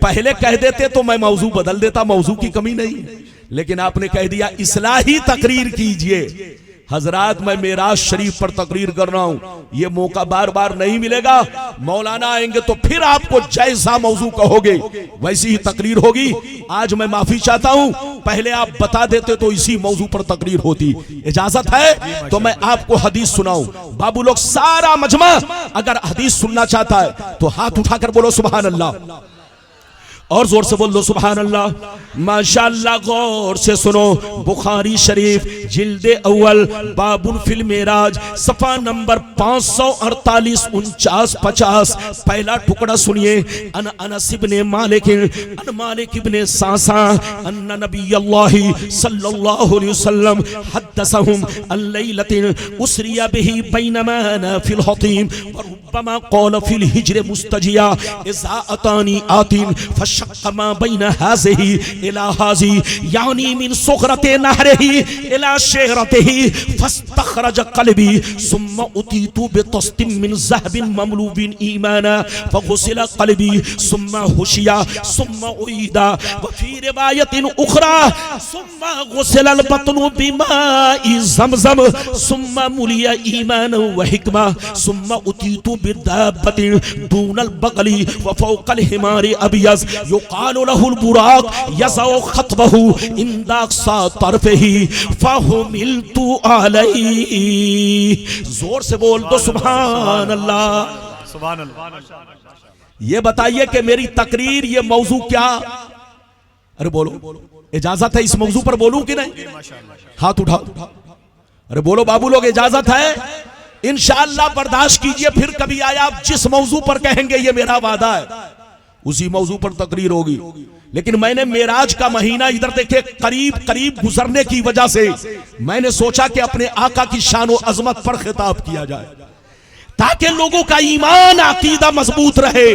पहले कह देते तो मैं मौजू बदल देता, मौजू की कमी नहीं, लेकिन आपने कह दिया इस्लाही तकरीर कीजिए। हजरात, मैं मेराज शरीफ पर तकरीर कर रहा हूं, ये मौका बार बार नहीं मिलेगा। मौलाना आएंगे तो फिर आपको जैसा मौजू कहोगे वैसी ही तकरीर होगी। आज मैं माफी चाहता हूं, पहले आप बता देते तो इसी मौजू पर तकरीर होती। इजाजत है तो मैं आपको हदीस सुनाऊं। बाबू लोग, सारा मजमा अगर हदीस सुनना चाहता है तो हाथ उठाकर बोलो सुभान अल्लाह, और जोर से बोल दो सुभान अल्लाह। माशाअल्लाह, गौर से सुनो, बुखारी शरीफ जिल्दे अव्वल बाबुल फिल मेराज सफा नंबर 548, 49, 50। पहला टुकड़ा सुनिए। अन अनस इब्ने मालिक अन मालिक इब्ने सासा अन्न नबी अल्लाह सल्लल्लाहु अलैहि वसल्लम हदसहुम अल लैलतिन उसरिया बिही बैनमा फिल हतीम व रुब्बमा क़ौल फिल हिज्र मुस्तजिया इज़ा अतानी आतिन फशक्क मा बैन हाज़िही इला हाज़ी यानी मिन सुग़रति नहरिही इला शेरतिही फस्तखरज क़ल्बी सुम्मा उतीतु बितस्तिम मिन ज़हबिन ममलूबिन ईमाना फग़ुसिल क़ल्बी सुम्मा हुशिया सुम्मा उईदा व फ़ी रिवायतिन उख़रा सुम्मा गुसिल अल बत्नु बिमाई ज़मज़म सुम्मा मुलिया ईमान व हिकमा सुम्मा उतीतु बिदाब्बतिन दूनल बगली व फ़ौक़ल हिमारी अबियज़ युक़ालु लहुल बुराक़ यज़उ ख़त्बहु इंदा अक़सा तरफ़िही फ़हुमिलतु अलैहि। जोर से बोल दो सुभान अल्लाह। सुभान अल्लाह। ये बताइए कि मेरी तकरीर ये मौजू क्या, अरे बोलो, इजाजत है इस मौजू पर बोलूं कि नहीं? हाथ उठाओ, अरे बोलो बाबू लोग, इजाजत है? इंशाअल्लाह बर्दाश्त कीजिए, फिर कभी आया आप जिस मौजू पर कहेंगे ये मेरा वादा है उसी मौजू पर तकरीर होगी। लेकिन मैंने मेराज का महीना इधर देखे करीब करीब गुजरने की वजह से मैंने सोचा कि अपने आका की शान और अजमत पर खिताब किया जाए ताकि लोगों का ईमान अकीदा मजबूत रहे।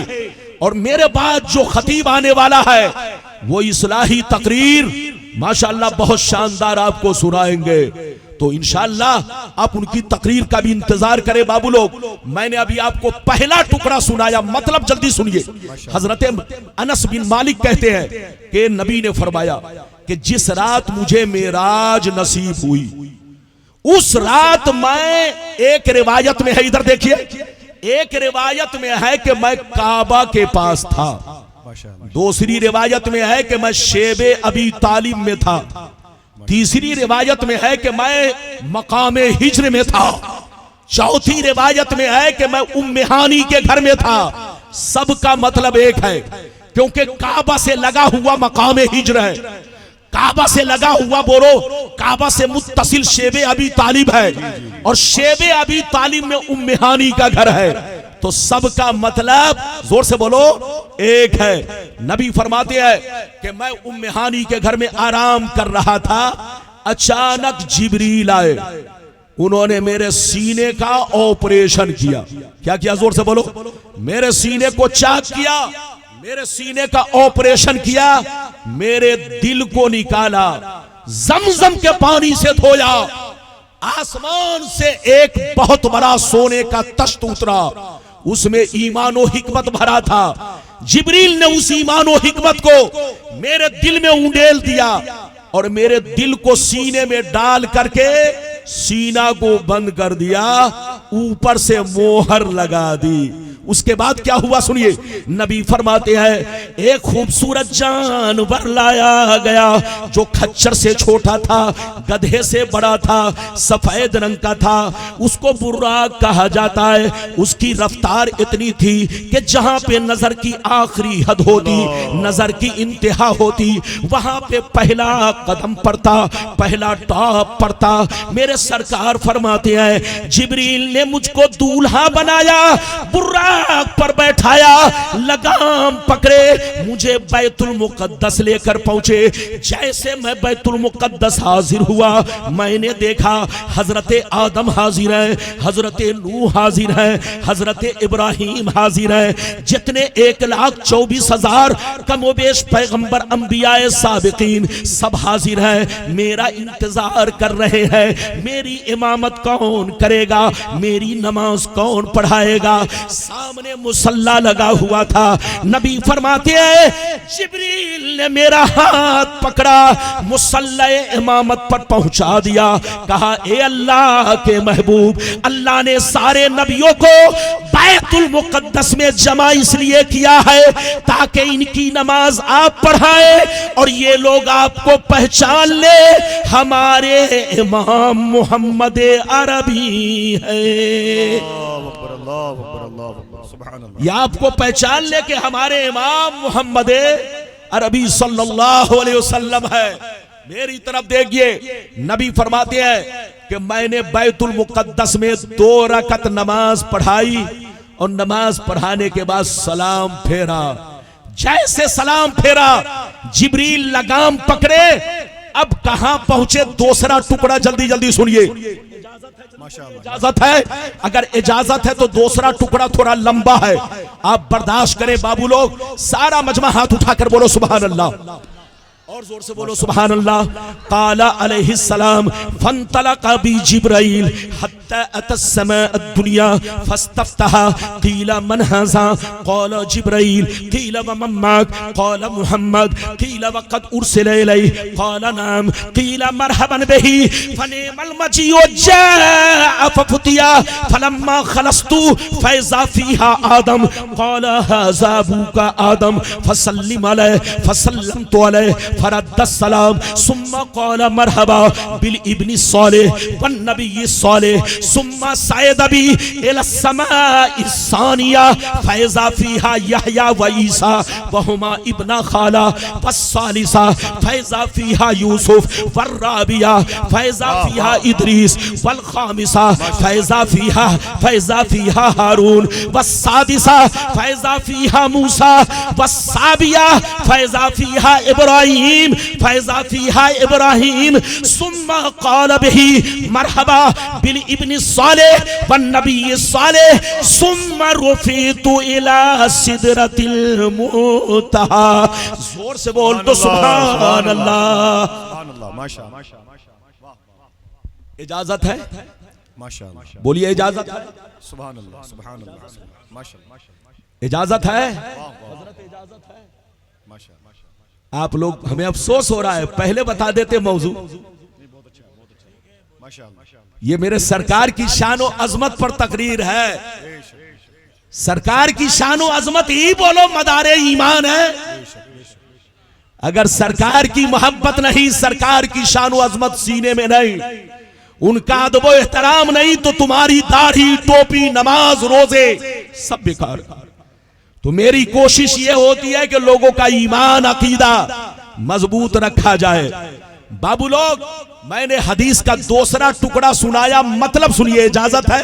और मेरे बाद जो खतीब आने वाला है वो इस्लाही तकरीर माशाअल्लाह बहुत शानदार आपको सुनाएंगे। तो इंशाअल्लाह आप उनकी तकरीर का भी इंतजार करें बाबू लोग। मैंने अभी आपको पहला टुकड़ा सुनाया, मतलब जल्दी सुनिए। हजरत अनस बिन मालिक कहते हैं कि नबी ने फरमाया कि जिस रात मुझे मेराज नसीब हुई उस रात मैं, एक रिवायत में है, इधर देखिए, एक रिवायत में है कि मैं काबा के पास था, दूसरी रिवायत में है कि मैं शेबे अबी तालिब में था, तीसरी रिवायत में है कि मैं मकामे हिज्र में था, चौथी रिवायत में है कि मैं उम्मे हानी के घर में था। सबका मतलब एक है, क्योंकि काबा से लगा हुआ मकामे हिज्र है, काबा से लगा हुआ, बोलो, काबा से मुत्तसिल शेबे अबी तालिब है और शेबे अबी तालिब में उम्मे हानी का घर है। तो सबका मतलब, जोर से बोलो, एक है। नबी फरमाते हैं कि मैं उम्मे हानी के घर में आराम कर रहा था, अचानक जिब्रील आए, उन्होंने मेरे सीने का ऑपरेशन किया। क्या किया? जोर से बोलो। मेरे सीने को चाक किया, मेरे सीने का ऑपरेशन किया, मेरे दिल को निकाला, जमजम के पानी से धोया, आसमान से एक बहुत बड़ा सोने का तख्त उतरा, उसमें ईमान और हिकमत भरा था। जिब्रील ने उस ईमान और हिकमत को मेरे दिल में उंडेल दिया और मेरे दिल को सीने में डाल करके सीना को बंद कर दिया, ऊपर से मोहर लगा दी। उसके बाद क्या हुआ सुनिए। नबी फरमाते हैं एक खूबसूरत जानवर लाया गया जो खच्चर से छोटा था, गधे से बड़ा था, सफेद रंग का था, उसको बुर्राक कहा जाता है। उसकी रफ्तार इतनी थी कि जहां पे नजर की आखिरी हद होती, नजर की इंतहा होती, वहां पे पहला कदम पड़ता, पहला टॉप पड़ता। मेरे सरकार फरमाते हैं जिब्रील ने मुझको दूल्हा बनाया, बुर्राक पर बैठाया, लगाम पकड़े, मुझे बैतुल मुकद्दस लेकर पहुंचे। जैसे मैं बैतुल मुकद्दस हाजिर हुआ, मैंने देखा हजरत आदम हाजिर है, हजरत नूह हाजिर है, हजरत इब्राहिम हाजिर है, जितने 1,24,000 कमोबेश पैगंबर अंबियाए साबिकीन सब हाजिर है, मेरा इंतजार कर रहे हैं। मेरी इमामत कौन करेगा, मेरी नमाज कौन पढ़ाएगा। सामने मुसल्ला लगा हुआ था। नबी फरमाते हैं जिब्रील ने मेरा हाथ पकड़ा, मुसल्ला इमामत पर पहुंचा दिया। कहा ए अल्लाह के महबूब, अल्लाह ने सारे नबियों को बैतुल मुकद्दस में जमा इसलिए किया है ताकि इनकी नमाज आप पढ़ाए और ये लोग आपको पहचान ले, हमारे इमाम मोहम्मद अरबी है। या आपको पहचान ले कि हमारे इमाम मोहम्मद अरबी सल्लल्लाहु अलैहि वसल्लम है। मेरी तरफ देखिए, नबी फरमाते हैं कि मैंने बैतुल मुकद्दस में 2 रकत नमाज पढ़ाई और नमाज पढ़ाने के बाद सलाम फेरा। जैसे सलाम फेरा, जिब्रील लगाम पकड़े। अब कहां पहुंचे, दूसरा टुकड़ा जल्दी जल्दी सुनिए। इजाजत है। अगर इजाजत है तो दूसरा टुकड़ा थोड़ा लंबा है, आप बर्दाश्त करें बाबू लोग। सारा मजमा हाथ उठाकर बोलो सुभान अल्लाह, और जोर से बोलो सुभान अल्लाह। काला अलैहिस्सलाम फंतलका बी जिब्राइल हत्ता अतस्समा अद्दुनिया फस्तफ्तहा कीला मन हाज़ा क़ाला जिब्राइल कीला व मन माक क़ाला मुहम्मद कीला व क़द उरसिला इलैहि क़ाला नाम कीला मरहबन बिही फनिअमल मजीउ जाअ फफुतिया फलम्मा खलस्तु फैज़ा फीहा आदम क़ाला हाज़ा अबूका आदम फसल्लिम अलैहि फसल्लमतु अलैहि फरद्दस्सलाम सुम्मा क़ाला मरहबा बिल इब्नि सालिह वन नबी सालिह सुम्मा सायद बी इला समाइ सानिया फैज़ा फीहा यहया व ईसा व हुमा इब्ना खाला वस्सालिसा फैज़ा फीहा यूसुफ वर्राबिया फैज़ा फीहा इद्रीस वल खामिसा फैज़ा फीहा हारून वस्सादिसा फैज़ा फीहा मूसा वस्साबिया फैज़ा फीहा इब्राहीम फैज़ा फीहा इब्राहीम सुम्मा क़ाल बिही मरहबा बिल इब्नि सालिह वन नबी सालिह सुम्मा रुफ़ितु इला सिदरतिल मुंतहा। जोर से बोल तो सुभान अल्लाह। माशाअल्लाह। इजाजत है, माशाअल्लाह, बोलिए इजाजत है, सुभान अल्लाह, सुभान अल्लाह, माशाअल्लाह, इजाजत है। आप लोग, हमें अफसोस हो रहा है, पहले बता देते मौजू। ये मेरे सरकार की शान और अजमत पर तकरीर है। सरकार की शान और अजमत ही बोलो मदारे ईमान है। अगर सरकार की मोहब्बत नहीं, सरकार की शान और अजमत सीने में नहीं, उनका अदब व एहतराम नहीं, तो तुम्हारी दाढ़ी, टोपी, नमाज, रोजे सब बेकार। तो मेरी कोशिश ये होती है कि लोगों का ईमान, अकीदा मजबूत रखा जाए। बाबू लोग, मैंने हदीस का दूसरा टुकड़ा सुनाया, मतलब सुनिए, इजाजत है,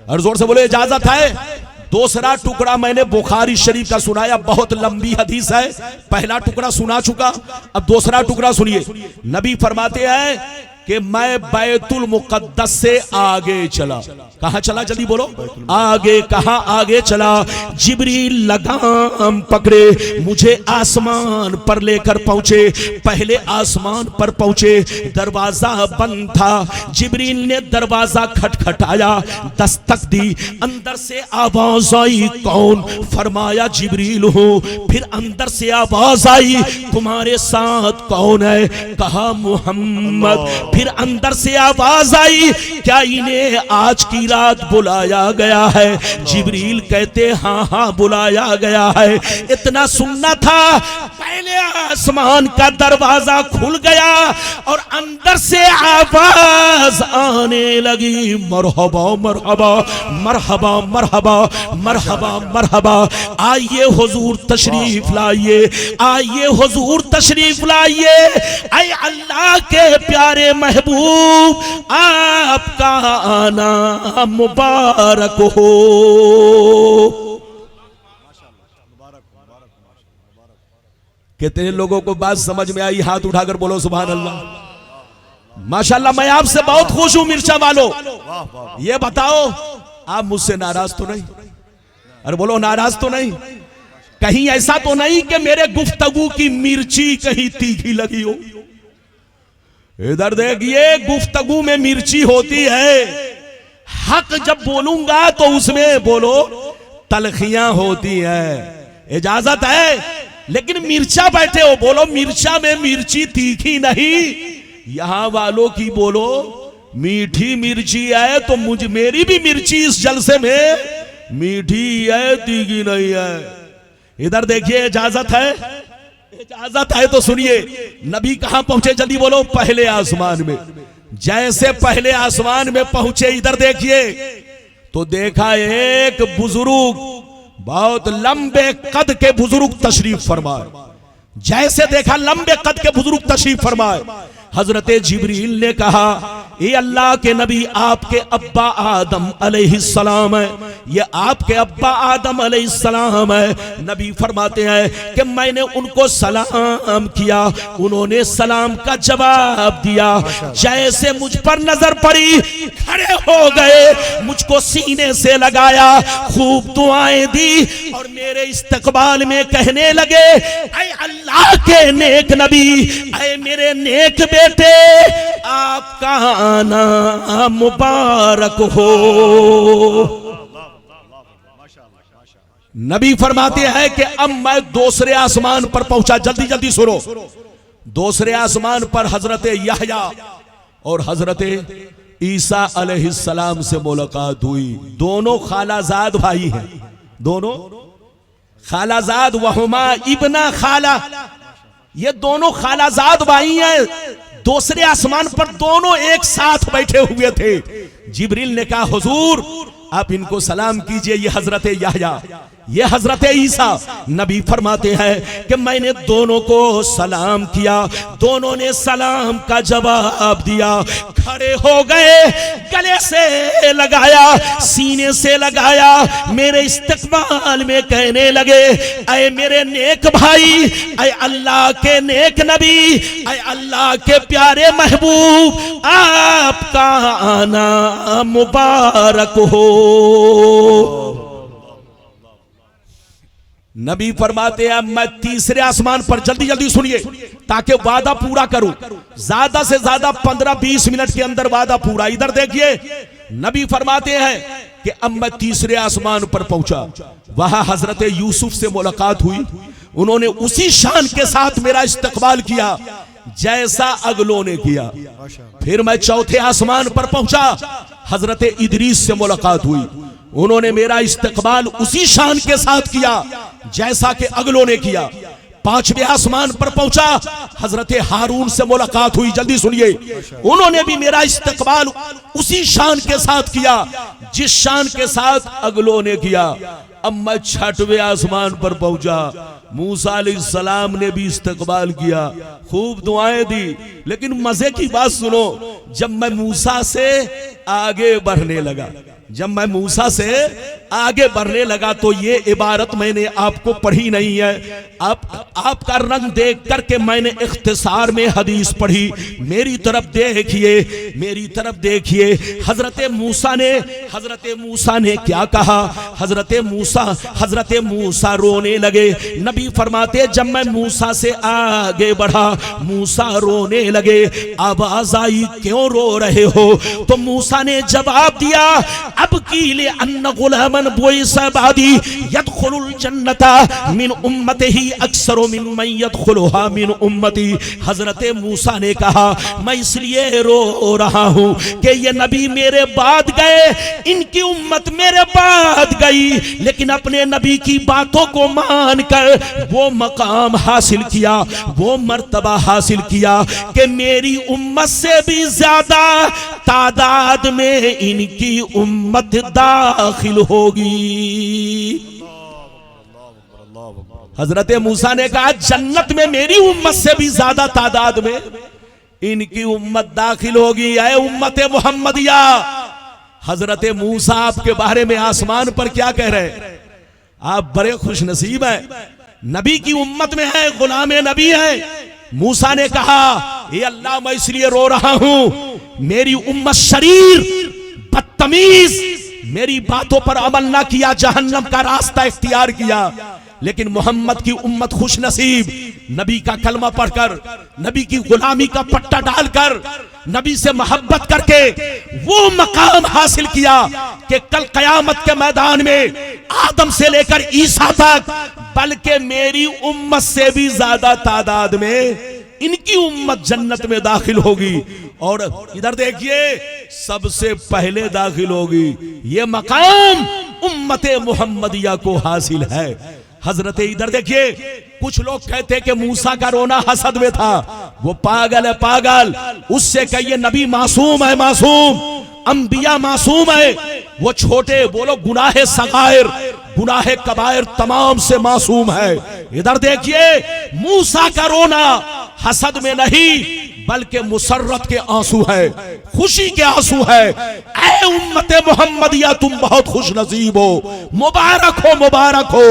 और जोर से बोले इजाजत है। दूसरा टुकड़ा मैंने बुखारी शरीफ का सुनाया, बहुत लंबी हदीस है। पहला टुकड़ा सुना चुका, अब दूसरा टुकड़ा सुनिए। नबी फरमाते हैं कि मैं बैतुल मुकद्दस से आगे चला। कहां चला, जल्दी बोलो, आगे। कहां आगे चला? जिब्रील लगाम पकड़े मुझे आसमान पर लेकर पहुंचे। पहले आसमान पर पहुंचे, दरवाजा बंद था। जिब्रील ने दरवाजा खटखटाया, दस्तक दी, अंदर से आवाज आई, कौन? फरमाया जिब्रील हो। फिर अंदर से आवाज आई, तुम्हारे साथ कौन है? कहा मुहम्मद। फिर अंदर से आवाज आई, क्या इन्हें आज की रात बुलाया गया है? जिब्रील कहते हाँ हाँ बुलाया गया है। इतना सुनना था, पहले आसमान का दरवाजा खुल गया और अंदर से आवाज आने लगी, मरहबा मरहबा मरहबा मरहबा मरहबा मरहबा। आइए हुजूर तशरीफ लाइए, आइए हुजूर तशरीफ लाइए। ऐ अल्लाह के प्यारे महबूब, आपका आना मुबारक हो। कितने लोगों को बात समझ में आई? हाथ उठाकर बोलो सुभान अल्लाह। माशाल्लाह, मैं आपसे बहुत खुश हूं मिर्चा वालों। ये बताओ, आप मुझसे नाराज तो नहीं? अरे बोलो, नाराज तो नहीं? कहीं ऐसा तो नहीं कि मेरे गुफ्तगू की मिर्ची कहीं तीखी लगी हो? इधर देखिए, गुफ्तगू में मिर्ची होती है। हक जब बोलूंगा तो उसमें बोलो तलखियां होती है। इजाजत है, लेकिन मिर्चा बैठे हो, बोलो मिर्चा में मिर्ची तीखी नहीं। यहां वालों की बोलो मीठी मिर्ची है, तो मुझ मेरी भी मिर्ची इस जलसे में मीठी है, तीखी नहीं है। इधर देखिए, इजाजत है, इजाजत है तो सुनिए। नबी कहां पहुंचे? जल्दी बोलो, पहले आसमान में। जैसे पहले आसमान में पहुंचे, इधर देखिए तो देखा एक बुजुर्ग, बहुत लंबे कद के बुजुर्ग तशरीफ फरमाए। जैसे देखा लंबे कद के बुजुर्ग तशरीफ फरमाए, हजरत जिब्रील ने कहा ये अल्लाह के नबी आपके अब्बा आदम अलैहिस्सलाम है, ये आपके अब्बा आदम अलैहिस्सलाम है। नबी फरमाते हैं कि मैंने उनको सलाम किया, उन्होंने सलाम का जवाब दिया, जैसे मुझ पर नजर पड़ी खड़े हो गए, मुझको सीने से लगाया, खूब दुआएं दी और मेरे इस्तकबाल में कहने लगे, ऐ अल्लाह के नेक नबी, ऐ मेरे नेक बेटे, आपका आना मुबारक हो। नबी फरमाते हैं कि अब मैं दूसरे आसमान पर पहुंचा। जल्दी जल्दी सुनो। दूसरे आसमान पर हजरत यहया और हजरत ईसा अलैहिस्सलाम से मुलाकात हुई। दोनों खालाजाद भाई हैं, दोनों खालाजाद, वहुमा इब्ना खाला, ये दोनों खालाजाद भाई हैं। दूसरे आसमान पर दोनों एक साथ बैठे हुए थे। जिब्रील ने कहा, हुजूर आप इनको सलाम कीजिए, ये हजरत यहया, ये हजरत ईसा। नबी फरमाते हैं कि मैंने दोनों को सलाम किया, दोनों ने सलाम का जवाब दिया, खड़े हो गए, गले से लगाया, सीने से लगाया, मेरे इस्तकबाल में कहने लगे, ऐ मेरे नेक भाई, ऐ अल्लाह के नेक नबी, ऐ अल्लाह के प्यारे महबूब, आपका आना मुबारक हो। नबी फरमाते हैं मैं तीसरे आसमान पर, जल्दी जल्दी सुनिए ताकि वादा पूरा करूं, ज्यादा से ज्यादा 15-20 मिनट के अंदर वादा पूरा। इधर देखिए, नबी फरमाते हैं कि अब मैं तीसरे आसमान पर पहुंचा, वहां हजरत यूसुफ से मुलाकात हुई, उन्होंने उसी शान के साथ मेरा इस्तकबाल किया जैसा अगलों ने किया। फिर मैं चौथे आसमान पर पहुंचा, हजरत इदरीस से मुलाकात हुई, उन्होंने मेरा इस्तकबाल उसी शान के साथ किया जैसा कि अगलों ने किया। पांचवें आसमान पर पहुंचा, हजरत हारून से मुलाकात हुई, जल्दी सुनिए, उन्होंने भी मेरा इस्तकबाल उसी शान के साथ किया जिस शान के साथ अगलों ने किया। अब मैं छठवें आसमान पर पहुंचा, मूसा अलैहिस्सलाम ने भी इस्तकबाल किया, खूब दुआएं दी। लेकिन मजे की बात सुनो, जब मैं मूसा से आगे बढ़ने लगा, जब मैं मूसा से आगे बढ़ने लगा तो ये इबारत मैंने आपको पढ़ी नहीं है, आपका रंग देख करके मैंने इख्तिसार में हदीस पढ़ी। मेरी तरफ देखिए, मेरी तरफ देखिए। हजरत मूसा ने क्या कहा? हजरत मूसा रोने लगे। नबी फरमाते जब मैं मूसा से आगे बढ़ा, मूसा रोने लगे। आवाज आई, क्यों रो रहे हो? तो मूसा ने जवाब दिया, अब कीले अन्न गुलामन बुइसा बादी यदखुलुल जन्नता मिन उम्मतिही अक्सरो मिम्मन यदखुलुहा मिन उम्मती। हजरत मूसा ने कहा, मैं इसलिए रो रहा हूं कि ये नबी मेरे बाद गए, इनकी उम्मत मेरे बाद गई, लेकिन अपने नबी की बातों को मानकर वो मकाम हासिल किया, वो मर्तबा हासिल किया कि मेरी उम्मत से भी ज्यादा तादाद में इनकी उम्मत दाखिल होगी। हजरत मूसा ने कहा, जन्नत में मेरी उम्मत से भी ज्यादा तादाद में इनकी उम्मत दाखिल होगी। ऐ उम्मत मुहम्मदिया, हजरत मूसा आपके बारे में आसमान पर क्या कह रहे हैं? आप बड़े खुश नसीब हैं, नबी की उम्मत में है, गुलाम नबी है। मूसा ने कहा, ये अल्लाह मैं इसलिए रो रहा हूं, मेरी उम्मत शरीर बदतमीज, मेरी बातों पर अमल ना किया, जहन्नम का रास्ता इख्तियार किया। लेकिन मोहम्मद की उम्मत खुश नसीब, नबी का कलमा पढ़कर, नबी की गुलामी का पट्टा डालकर, नबी से मोहब्बत करके वो मकाम हासिल किया कि कल कयामत के मैदान में आदम से लेकर ईसा तक, बल्कि मेरी उम्मत से भी ज्यादा तादाद में इनकी उम्मत जन्नत में दाखिल होगी। और इधर देखिए, सबसे पहले दाखिल होगी, ये मकाम उम्मत मुहम्मदिया को हासिल है। हजरत इधर देखिए, कुछ लोग कहते कि मूसा का रोना हसद में था, वो पागल है, पागल। उससे कहिए नबी मासूम है, मासूम, अंबिया मासूम है, वो छोटे बोलो गुनाहे सगायर, गुनाहे कबायर तमाम से मासूम है। इधर देखिए, मूसा का रोना हसद में नहीं बल्कि मुसर्रत के आंसू है, खुशी के आंसू है। ऐ उम्मते मोहम्मदिया, तुम बहुत खुश नसीब हो, मुबारक हो, मुबारक हो,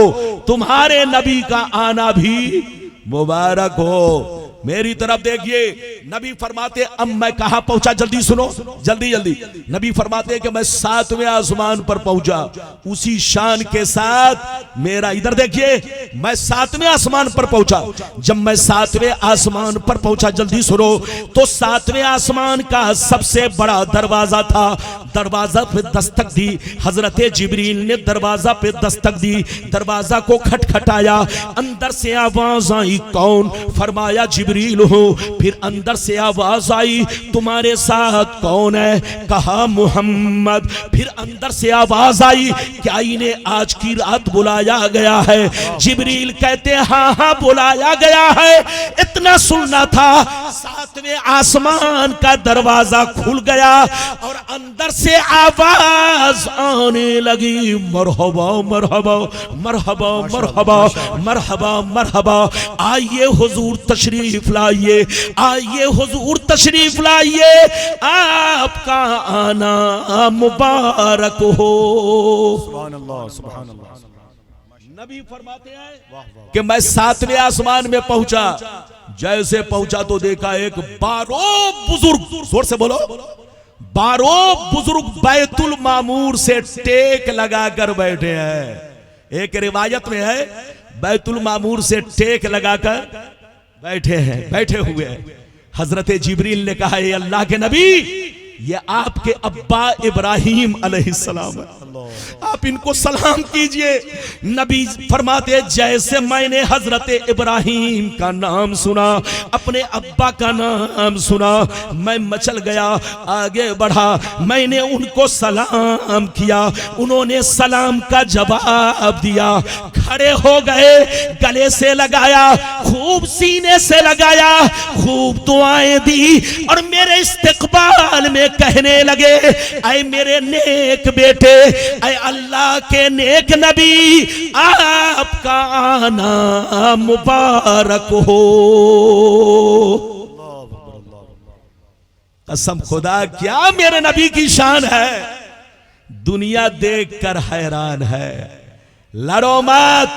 तुम्हारे नबी का आना भी मुबारक हो। मेरी तरफ देखिए, नबी फरमाते, अब मैं कहां पहुंचा, जल्दी सुनो, जल्दी जल्दी। नबी फरमाते कि मैं 7वें आसमान पर पहुंचा, उसी शान के साथ मेरा, इधर देखिए, मैं 7वें आसमान पर पहुंचा। जब मैं 7वें आसमान पर पहुंचा, जल्दी सुनो, तो 7वें आसमान का सबसे बड़ा दरवाजा था। दरवाजा पे दस्तक दी, हजरत जिब्रील ने दरवाजा पे दस्तक दी, दरवाजा को खटखटाया, अंदर से आवाज आई, कौन? फरमाया जिब्रील हो। फिर अंदर से आवाज आई, तुम्हारे साथ कौन है? कहा मुहम्मद। फिर अंदर से आवाज आई, क्या इन्हें आज की रात बुलाया गया है? जिब्रील कहते हाँ हाँ बुलाया गया है। इतना सुनना था, 7वें आसमान का दरवाजा खुल गया और अंदर से आवाज आने लगी, मरहबा मरहबा मरहबा मरहबा मरहबा मरहबा, आइए हुजूर तशरीफ लाइए, आइए हुजूर तशरीफ लाइए, आपका आना मुबारक हो। सुभान अल्लाह, सुभान अल्लाह। नबी फरमाते हैं कि मैं 7वें आसमान में पहुंचा, जैसे पहुंचा तो देखा एक 12 बुजुर्ग, जोर से बोलो, 12 बुजुर्ग बैतुल मामूर से टेक लगाकर बैठे हैं। एक रिवायत में है बैतुल मामूर से टेक लगाकर बैठे हैं, बैठे हुए हैं। हजरत जिब्रील ने कहा, ये अल्लाह के नबी, ये आपके अब्बा इब्राहिम अलैहिस्सलाम है, आप इनको सलाम कीजिए। नबी फरमाते, जैसे मैंने हजरत इब्राहिम का नाम सुना, अपने अब्बा का नाम सुना, मैं मचल गया, आगे बढ़ा, मैंने उनको सलाम किया, उन्होंने सलाम का जवाब दिया, खड़े हो गए, गले से लगाया, खूब सीने से लगाया, खूब दुआएं दी और मेरे इस्तिकबाल में कहने लगे, ऐ मेरे नेक बेटे, ऐ अल्लाह के नेक नबी, आपका आना मुबारक हो। कसम खुदा, क्या मेरे नबी की शान है, दुनिया देखकर हैरान है। लड़ो मत,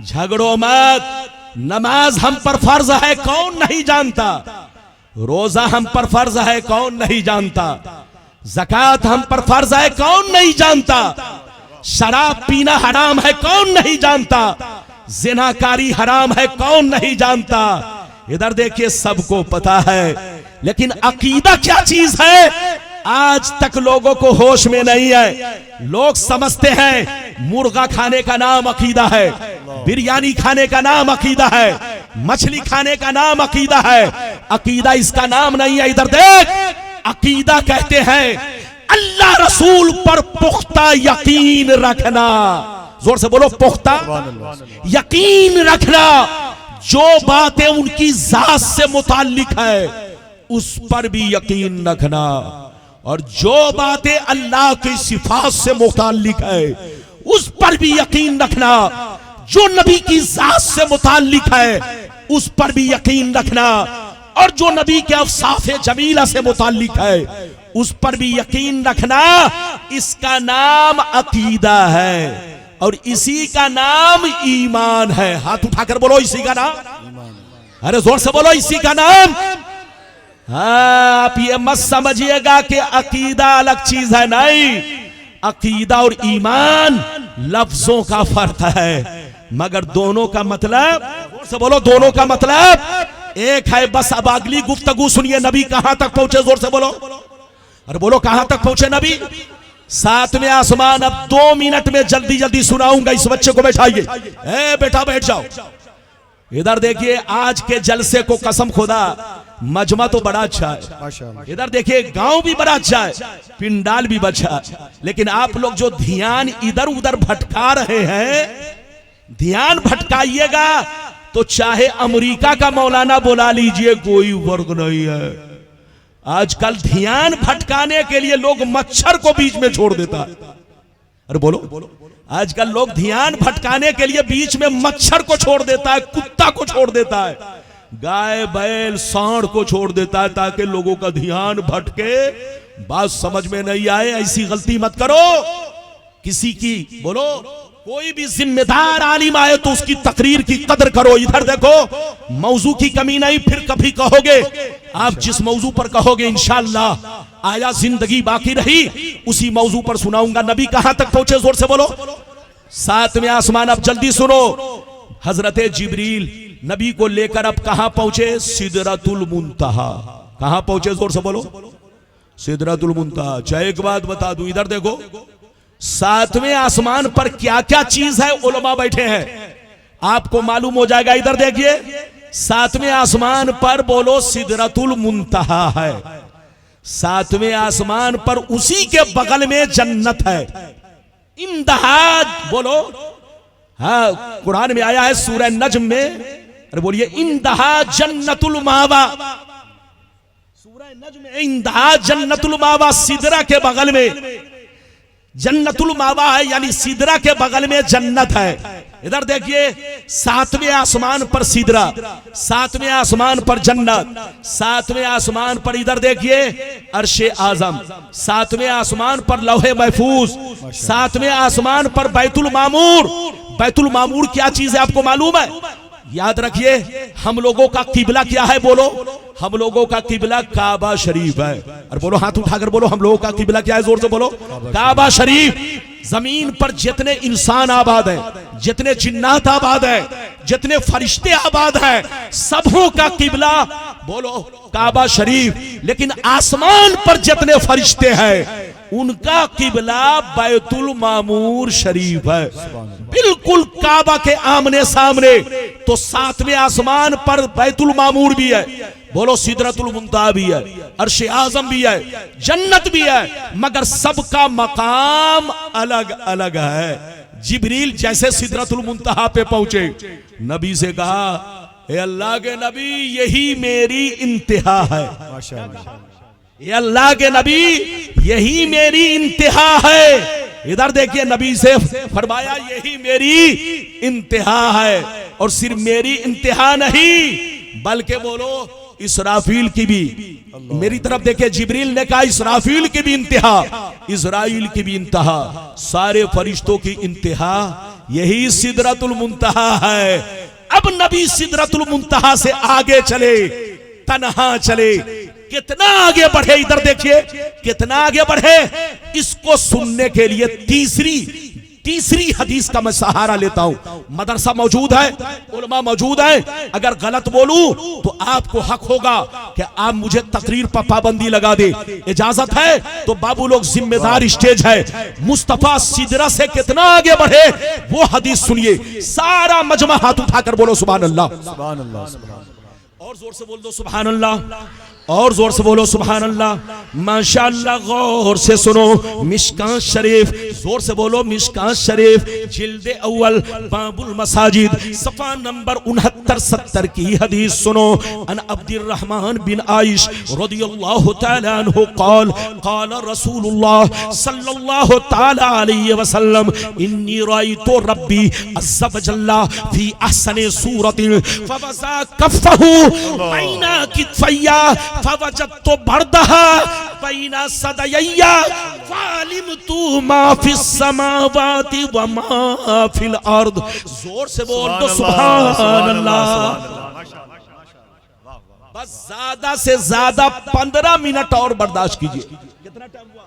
झगड़ो मत, नमाज हम पर फर्ज है, कौन नहीं जानता? रोजा हम पर फर्ज है, कौन नहीं जानता? ज़कात हम पर फर्ज है, कौन नहीं जानता? शराब पीना हराम है, कौन नहीं जानता? ज़िनाकारी हराम है, कौन नहीं जानता? इधर देखिए, सबको पता है, लेकिन अकीदा क्या चीज है, आज तक लोगों को होश में नहीं है। लोग समझते हैं मुर्गा खाने का नाम अकीदा है, बिरयानी खाने का नाम अकीदा है, मछली खाने का नाम अकीदा है। अकीदा इसका नाम नहीं है। इधर देख, अकीदा कहते हैं अल्लाह रसूल पर पुख्ता यकीन रखना। जोर से बोलो, पुख्ता यकीन रखना। जो बातें उनकी जात से मुताल्लिक है उस पर भी यकीन रखना, और जो बातें अल्लाह की सिफात से मुताल्लिक है उस पर भी यकीन रखना। जो नबी की जात से मुताल्लिक है उस पर भी यकीन रखना, और जो नबी के अवसाफ़े जमीला से मुताल्लिक है उस पर भी यकीन रखना। इसका नाम अकीदा है और इसी का नाम ईमान है। हाथ उठाकर बोलो, इसी का नाम, अरे जोर से बोलो, इसी का नाम। हाँ, आप ये मत समझिएगा कि अकीदा अलग चीज है, नहीं। अकीदा और ईमान लफ्जों का फर्क है, मगर दोनों का मतलब, जोर से बोलो, दोनों का मतलब एक है। बस अब अगली गुफ्तगू सुनिए, नबी कहां तक पहुंचे, जोर से बोलो, अरे बोलो, कहां तक पहुंचे नबी? 7वें आसमान। अब 2 मिनट में जल्दी जल्दी सुनाऊंगा, इस बच्चे को बैठाइए। ए बेटा बैठ जाओ। इधर देखिए, आज के जलसे को कसम खुदा, मजमा तो बड़ा अच्छा है, इधर देखिए गांव भी बड़ा अच्छा है, पिंडाल भी अच्छा है, लेकिन आप लोग जो ध्यान इधर उधर भटका रहे हैं, ध्यान भटकाइएगा तो चाहे अमेरिका का मौलाना बुला लीजिए, कोई वर्ग नहीं है। आजकल ध्यान भटकाने के लिए लोग मच्छर को बीच में छोड़ देता है। अरे बोलो, आजकल लोग ध्यान भटकाने के लिए बीच में मच्छर को छोड़ देता है, कुत्ता को छोड़ देता है। गाय बैल सांड को छोड़ देता है ताकि लोगों का ध्यान भटके, बात समझ में नहीं आए। ऐसी गलती मत करो। किसी की बोलो, कोई भी जिम्मेदार आलिम आए तो उसकी तकरीर की कदर करो। इधर देखो, मौजू की कमी नहीं, फिर कभी कहोगे आप जिस मौजू पर कहोगे इंशाअल्लाह आया जिंदगी बाकी रही उसी मौजू पर सुनाऊंगा। नबी कहां तक पहुंचे, जोर से बोलो। 7वें आसमान। अब जल्दी सुनो, हजरत जिब्रील नबी को लेकर अब कहां पहुंचे, सिदरतुल मुंतहा। कहां पहुंचे, जोर से बोलो, सिदरतुल मुंतहा। अच्छा एक बात बता दूं, इधर देखो 7वें आसमान पर क्या क्या चीज है, उलमा बैठे हैं, आपको मालूम हो जाएगा। इधर देखिए, 7वें आसमान पर बोलो सिदरतुल मुंतहा है। 7वें आसमान पर उसी के बगल में जन्नत है। इंतहा बोलो, हाँ कुरान में आया है सूरह नज्म में, अरे बोलिए, इंतहा जन्नतुल मावा। सूरह नज्म में इंतहा जन्नतुल मावा, सिदरा के बगल में जन्नतुल मावा है, यानी सिदरा के बगल में जन्नत है। इधर देखिए, 7वें आसमान पर सिदरा, 7वें आसमान पर जन्नत, 7वें आसमान पर इधर देखिए अर्शे आजम, 7वें आसमान पर लौहे महफूज, 7वें आसमान पर बैतुल मामूर। बैतुल मामूर क्या चीज है आपको मालूम है? याद रखिए, हम लोगों का किबला क्या है, बोलो, हम लोगों का किबला काबा शरीफ है। और बोलो, हाथ उठाकर बोलो, हम लोगों का किबला क्या है, जोर से बोलो, काबा शरीफ। जमीन पर जितने इंसान आबाद हैं, जितने जिन्नात आबाद हैं, जितने फरिश्ते आबाद हैं, सबों का किबला बोलो काबा शरीफ। लेकिन आसमान पर जितने फरिश्ते हैं उनका किबला बैतुल मामूर शरीफ है, बिल्कुल काबा के आमने सामने। तो 7वें आसमान पर बैतुल मामूर भी है, बोलो सिदरतुल मुंतहा भी है, अर्श आजम भी है, जन्नत भी है, मगर सबका मकाम अलग अलग है। जिब्रील जैसे सिदरतुल मुंतहा पे पहुंचे, नबी से कहा, ए अल्लाह के नबी, यही मेरी इंतहा है। ये अल्लाह के नबी, यही मेरी इंतहा है। इधर देखिए, नबी से फरमाया, यही मेरी इंतहा है। और सिर्फ मेरी इंतहा नहीं, बल्कि बोलो इसराफील की भी। मेरी तरफ देखिए, जिब्रील ने कहा इसराफील की भी इंतहा, इजराइल की भी इंतहा, सारे फरिश्तों की इंतहा यही सिदरतुल मुंतहा है। अब नबी सिदरतुल मुंतहा से आगे चले, तन्हा चले, कितना आगे बढ़े। इधर देखिए कितना आगे बढ़े। इसको सुनने के लिए तीसरी हदीस का मैं सहारा लेता हूं। मदरसा मौजूद है, उलमा मौजूद है। अगर गलत बोलूं तो आपको हक होगा कि आप मुझे तकरीर पर पाबंदी लगा दे। इजाजत है तो बाबू लोग, जिम्मेदार स्टेज है। मुस्तफा सिदरा से कितना आगे बढ़े वो हदीस सुनिए। सारा मजमा हाथ उठाकर बोलो सुभान अल्लाह। सुभान अल्लाह। और जोर से बोल दो सुभान अल्लाह, और जोर से बोलो सुभान अल्लाह। माशाअल्लाह, गौर से सुनो, मिशकात शरीफ, जोर से बोलो मिशकात शरीफ, जिल्दे अव्वल, बाबुल मसाजिद, सफा नंबर 69-70 की हदीस सुनो। अन अब्दुर्रहमान बिन आइश रदियल्लाहु तआला अन्हु क़ाल क़ाल रसूलुल्लाह सल्लल्लाहु तआला अलैहि वसल्लम, इन्नी रायतु रब्बी अज़्ज़ा वजल्ला फी अहसनि सूरतिन फवज़ा कफ़्फ़हु बैना कित्फ़ैया फवजदतु बर्दहा बैना सदयैया फ़अलिमतु मा फिस समावाति व मा फिल अर्द। जोर से बोल दो सुभान अल्लाह। बस ज्यादा से ज्यादा 15 मिनट और बर्दाश्त कीजिए। कितना टाइम हुआ?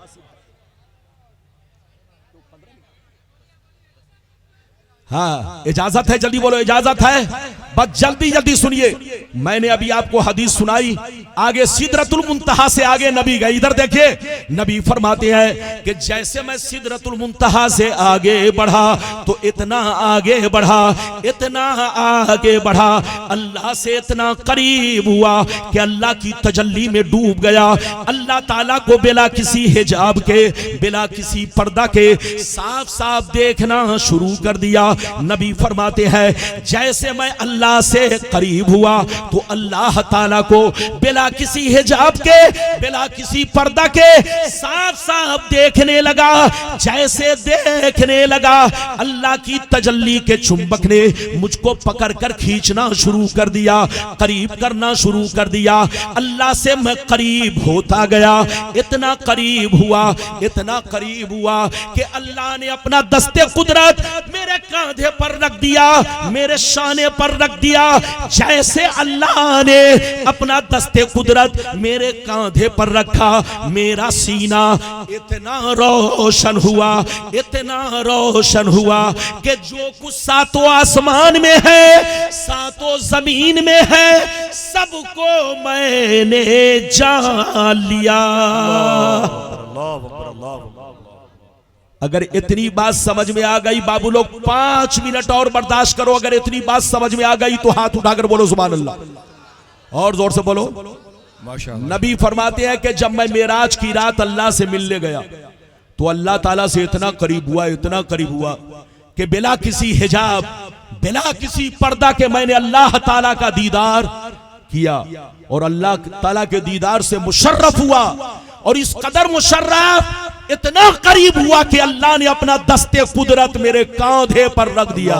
हाँ, इजाजत है, जल्दी बोलो, इजाजत है। बस जल्दी जल्दी सुनिए। मैंने अभी आपको हदीस सुनाई, आगे सिदरतुल मुंतहा से आगे नबी गए। इधर देखिए, नबी फरमाते हैं कि जैसे मैं सिदरतुल मुंतहा से आगे बढ़ा तो इतना आगे बढ़ा, इतना आगे बढ़ा, अल्लाह से इतना करीब हुआ कि अल्लाह की तजल्ली में डूब गया। अल्लाह ताला को बिला किसी हिजाब के, बिला किसी पर्दा के साफ साफ देखना शुरू कर दिया। नबी फरमाते हैं जैसे मैं अल्लाह से करीब हुआ तो अल्लाह ताला को बिला किसी हिजाब के, बिला किसी पर्दा के साफ साफ देखने लगा। जैसे देखने लगा अल्लाह की तजल्ली के चुंबक ने मुझको पकड़कर खींचना शुरू कर दिया, करीब करना शुरू कर दिया। अल्लाह से मैं करीब होता गया, इतना करीब हुआ, इतना करीब हुआ कि अल्लाह ने अपना दस्ते कुदरत मेरे कांधे पर रख दिया, मेरे शाने पर रख दिया। जैसे अल्लाह ने अपना दस्ते कुदरत मेरे कांधे पर रखा, मेरा सीना इतना रोशन हुआ, इतना रोशन हुआ कि जो कुछ सातों आसमान में है, सातों जमीन में है, सबको मैंने जान लिया। अगर इतनी बात समझ में आ गई बाबू लोग 5 मिनट और बर्दाश्त करो। अगर इतनी बात समझ में आ गई तो हाथ उठाकर बोलो सुभान अल्लाह, और जोर से बोलो माशाअल्लाह। नबी फरमाते हैं कि जब मैं मेराज की रात अल्लाह से मिलने गया तो अल्लाह ताला से इतना करीब हुआ, इतना करीब हुआ कि बिला किसी हिजाब, बिला किसी पर्दा के मैंने अल्लाह ताला का दीदार किया और अल्लाह ताला के दीदार से मुशर्रफ हुआ। और इस कदर मुशर्रफ, इतना करीब हुआ कि अल्लाह ने अपना दस्ते कुदरत मेरे कांधे पर रख दिया।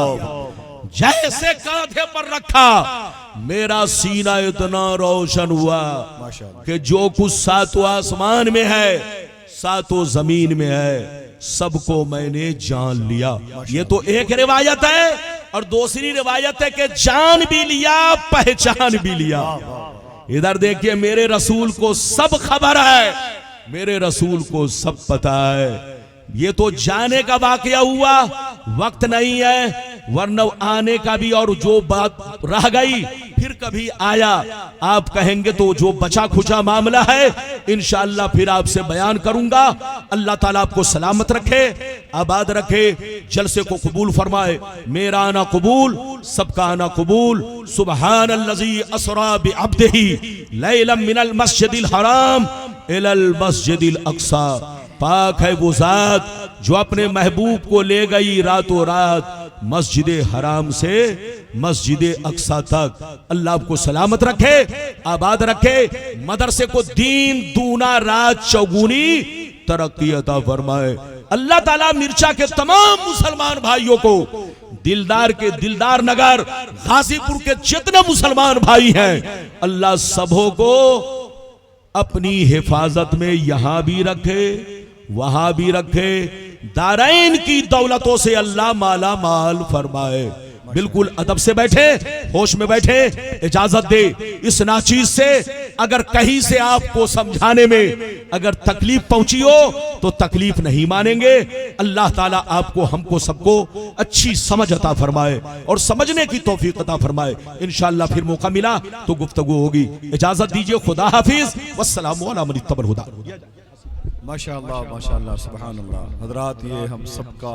जैसे कांधे पर रखा मेरा सीना इतना रोशन हुआ कि जो कुछ सातों आसमान में है, सातों जमीन में है, सबको मैंने जान लिया। ये तो एक रिवायत है। और दूसरी रिवायत है कि जान भी लिया, पहचान भी लिया। इधर देखिए, मेरे रसूल को सब खबर है, मेरे रसूल को सब पता है। ये तो जाने का वाकया हुआ, वक्त नहीं है, वरना आने का भी। और जो बात रह गई फिर कभी आया आप कहेंगे तो जो बचा खुचा मामला है इंशाअल्लाह फिर आपसे बयान करूंगा। अल्लाह ताला आपको सलामत रखे, आबाद रखे, जलसे को कबूल फरमाए। मेरा आना कबूल, सबका आना कबूल। सुब्हानल्लज़ी अस्रा बिअब्दिही लैलन मिनल मस्जिदिल हराम इलल मस्जिदिल अक्सा। पाक है वो जात जो अपने महबूब को ले गई रातों रात मस्जिद हराम से मस्जिद अक्सा तक। अल्लाह आपको सलामत रखे, आबाद रखे, मदरसे को दीन दूना रात चौगुनी तरक्की अता फरमाए। अल्लाह ताला मिर्चा के तमाम मुसलमान भाइयों को, दिलदार के दिलदार नगर गाजीपुर के जितने मुसलमान भाई हैं, अल्लाह सबों को अपनी हिफाजत में यहां भी रखे, वहां भी रखे। दारैन की दौलतों से अल्लाह माला माल फरमाए। बिल्कुल अदब से बैठे, होश में बैठे, इजाजत दे। इस नाचीज से अगर कहीं से आपको समझाने में अगर तकलीफ पहुंची हो तो तकलीफ नहीं मानेंगे। अल्लाह ताला आपको, हमको, सबको अच्छी समझ अता फरमाए और समझने की तौफीक अता फरमाए। इंशाअल्लाह फिर मौका मिला तो गुफ्तगू होगी। इजाजत दीजिए, खुदा हाफिज, वस्सलामु अला मन इत्तबल हुदा। माशाअल्लाह माशाअल्लाह, सुभान अल्लाह। हजरात, ये हम सबका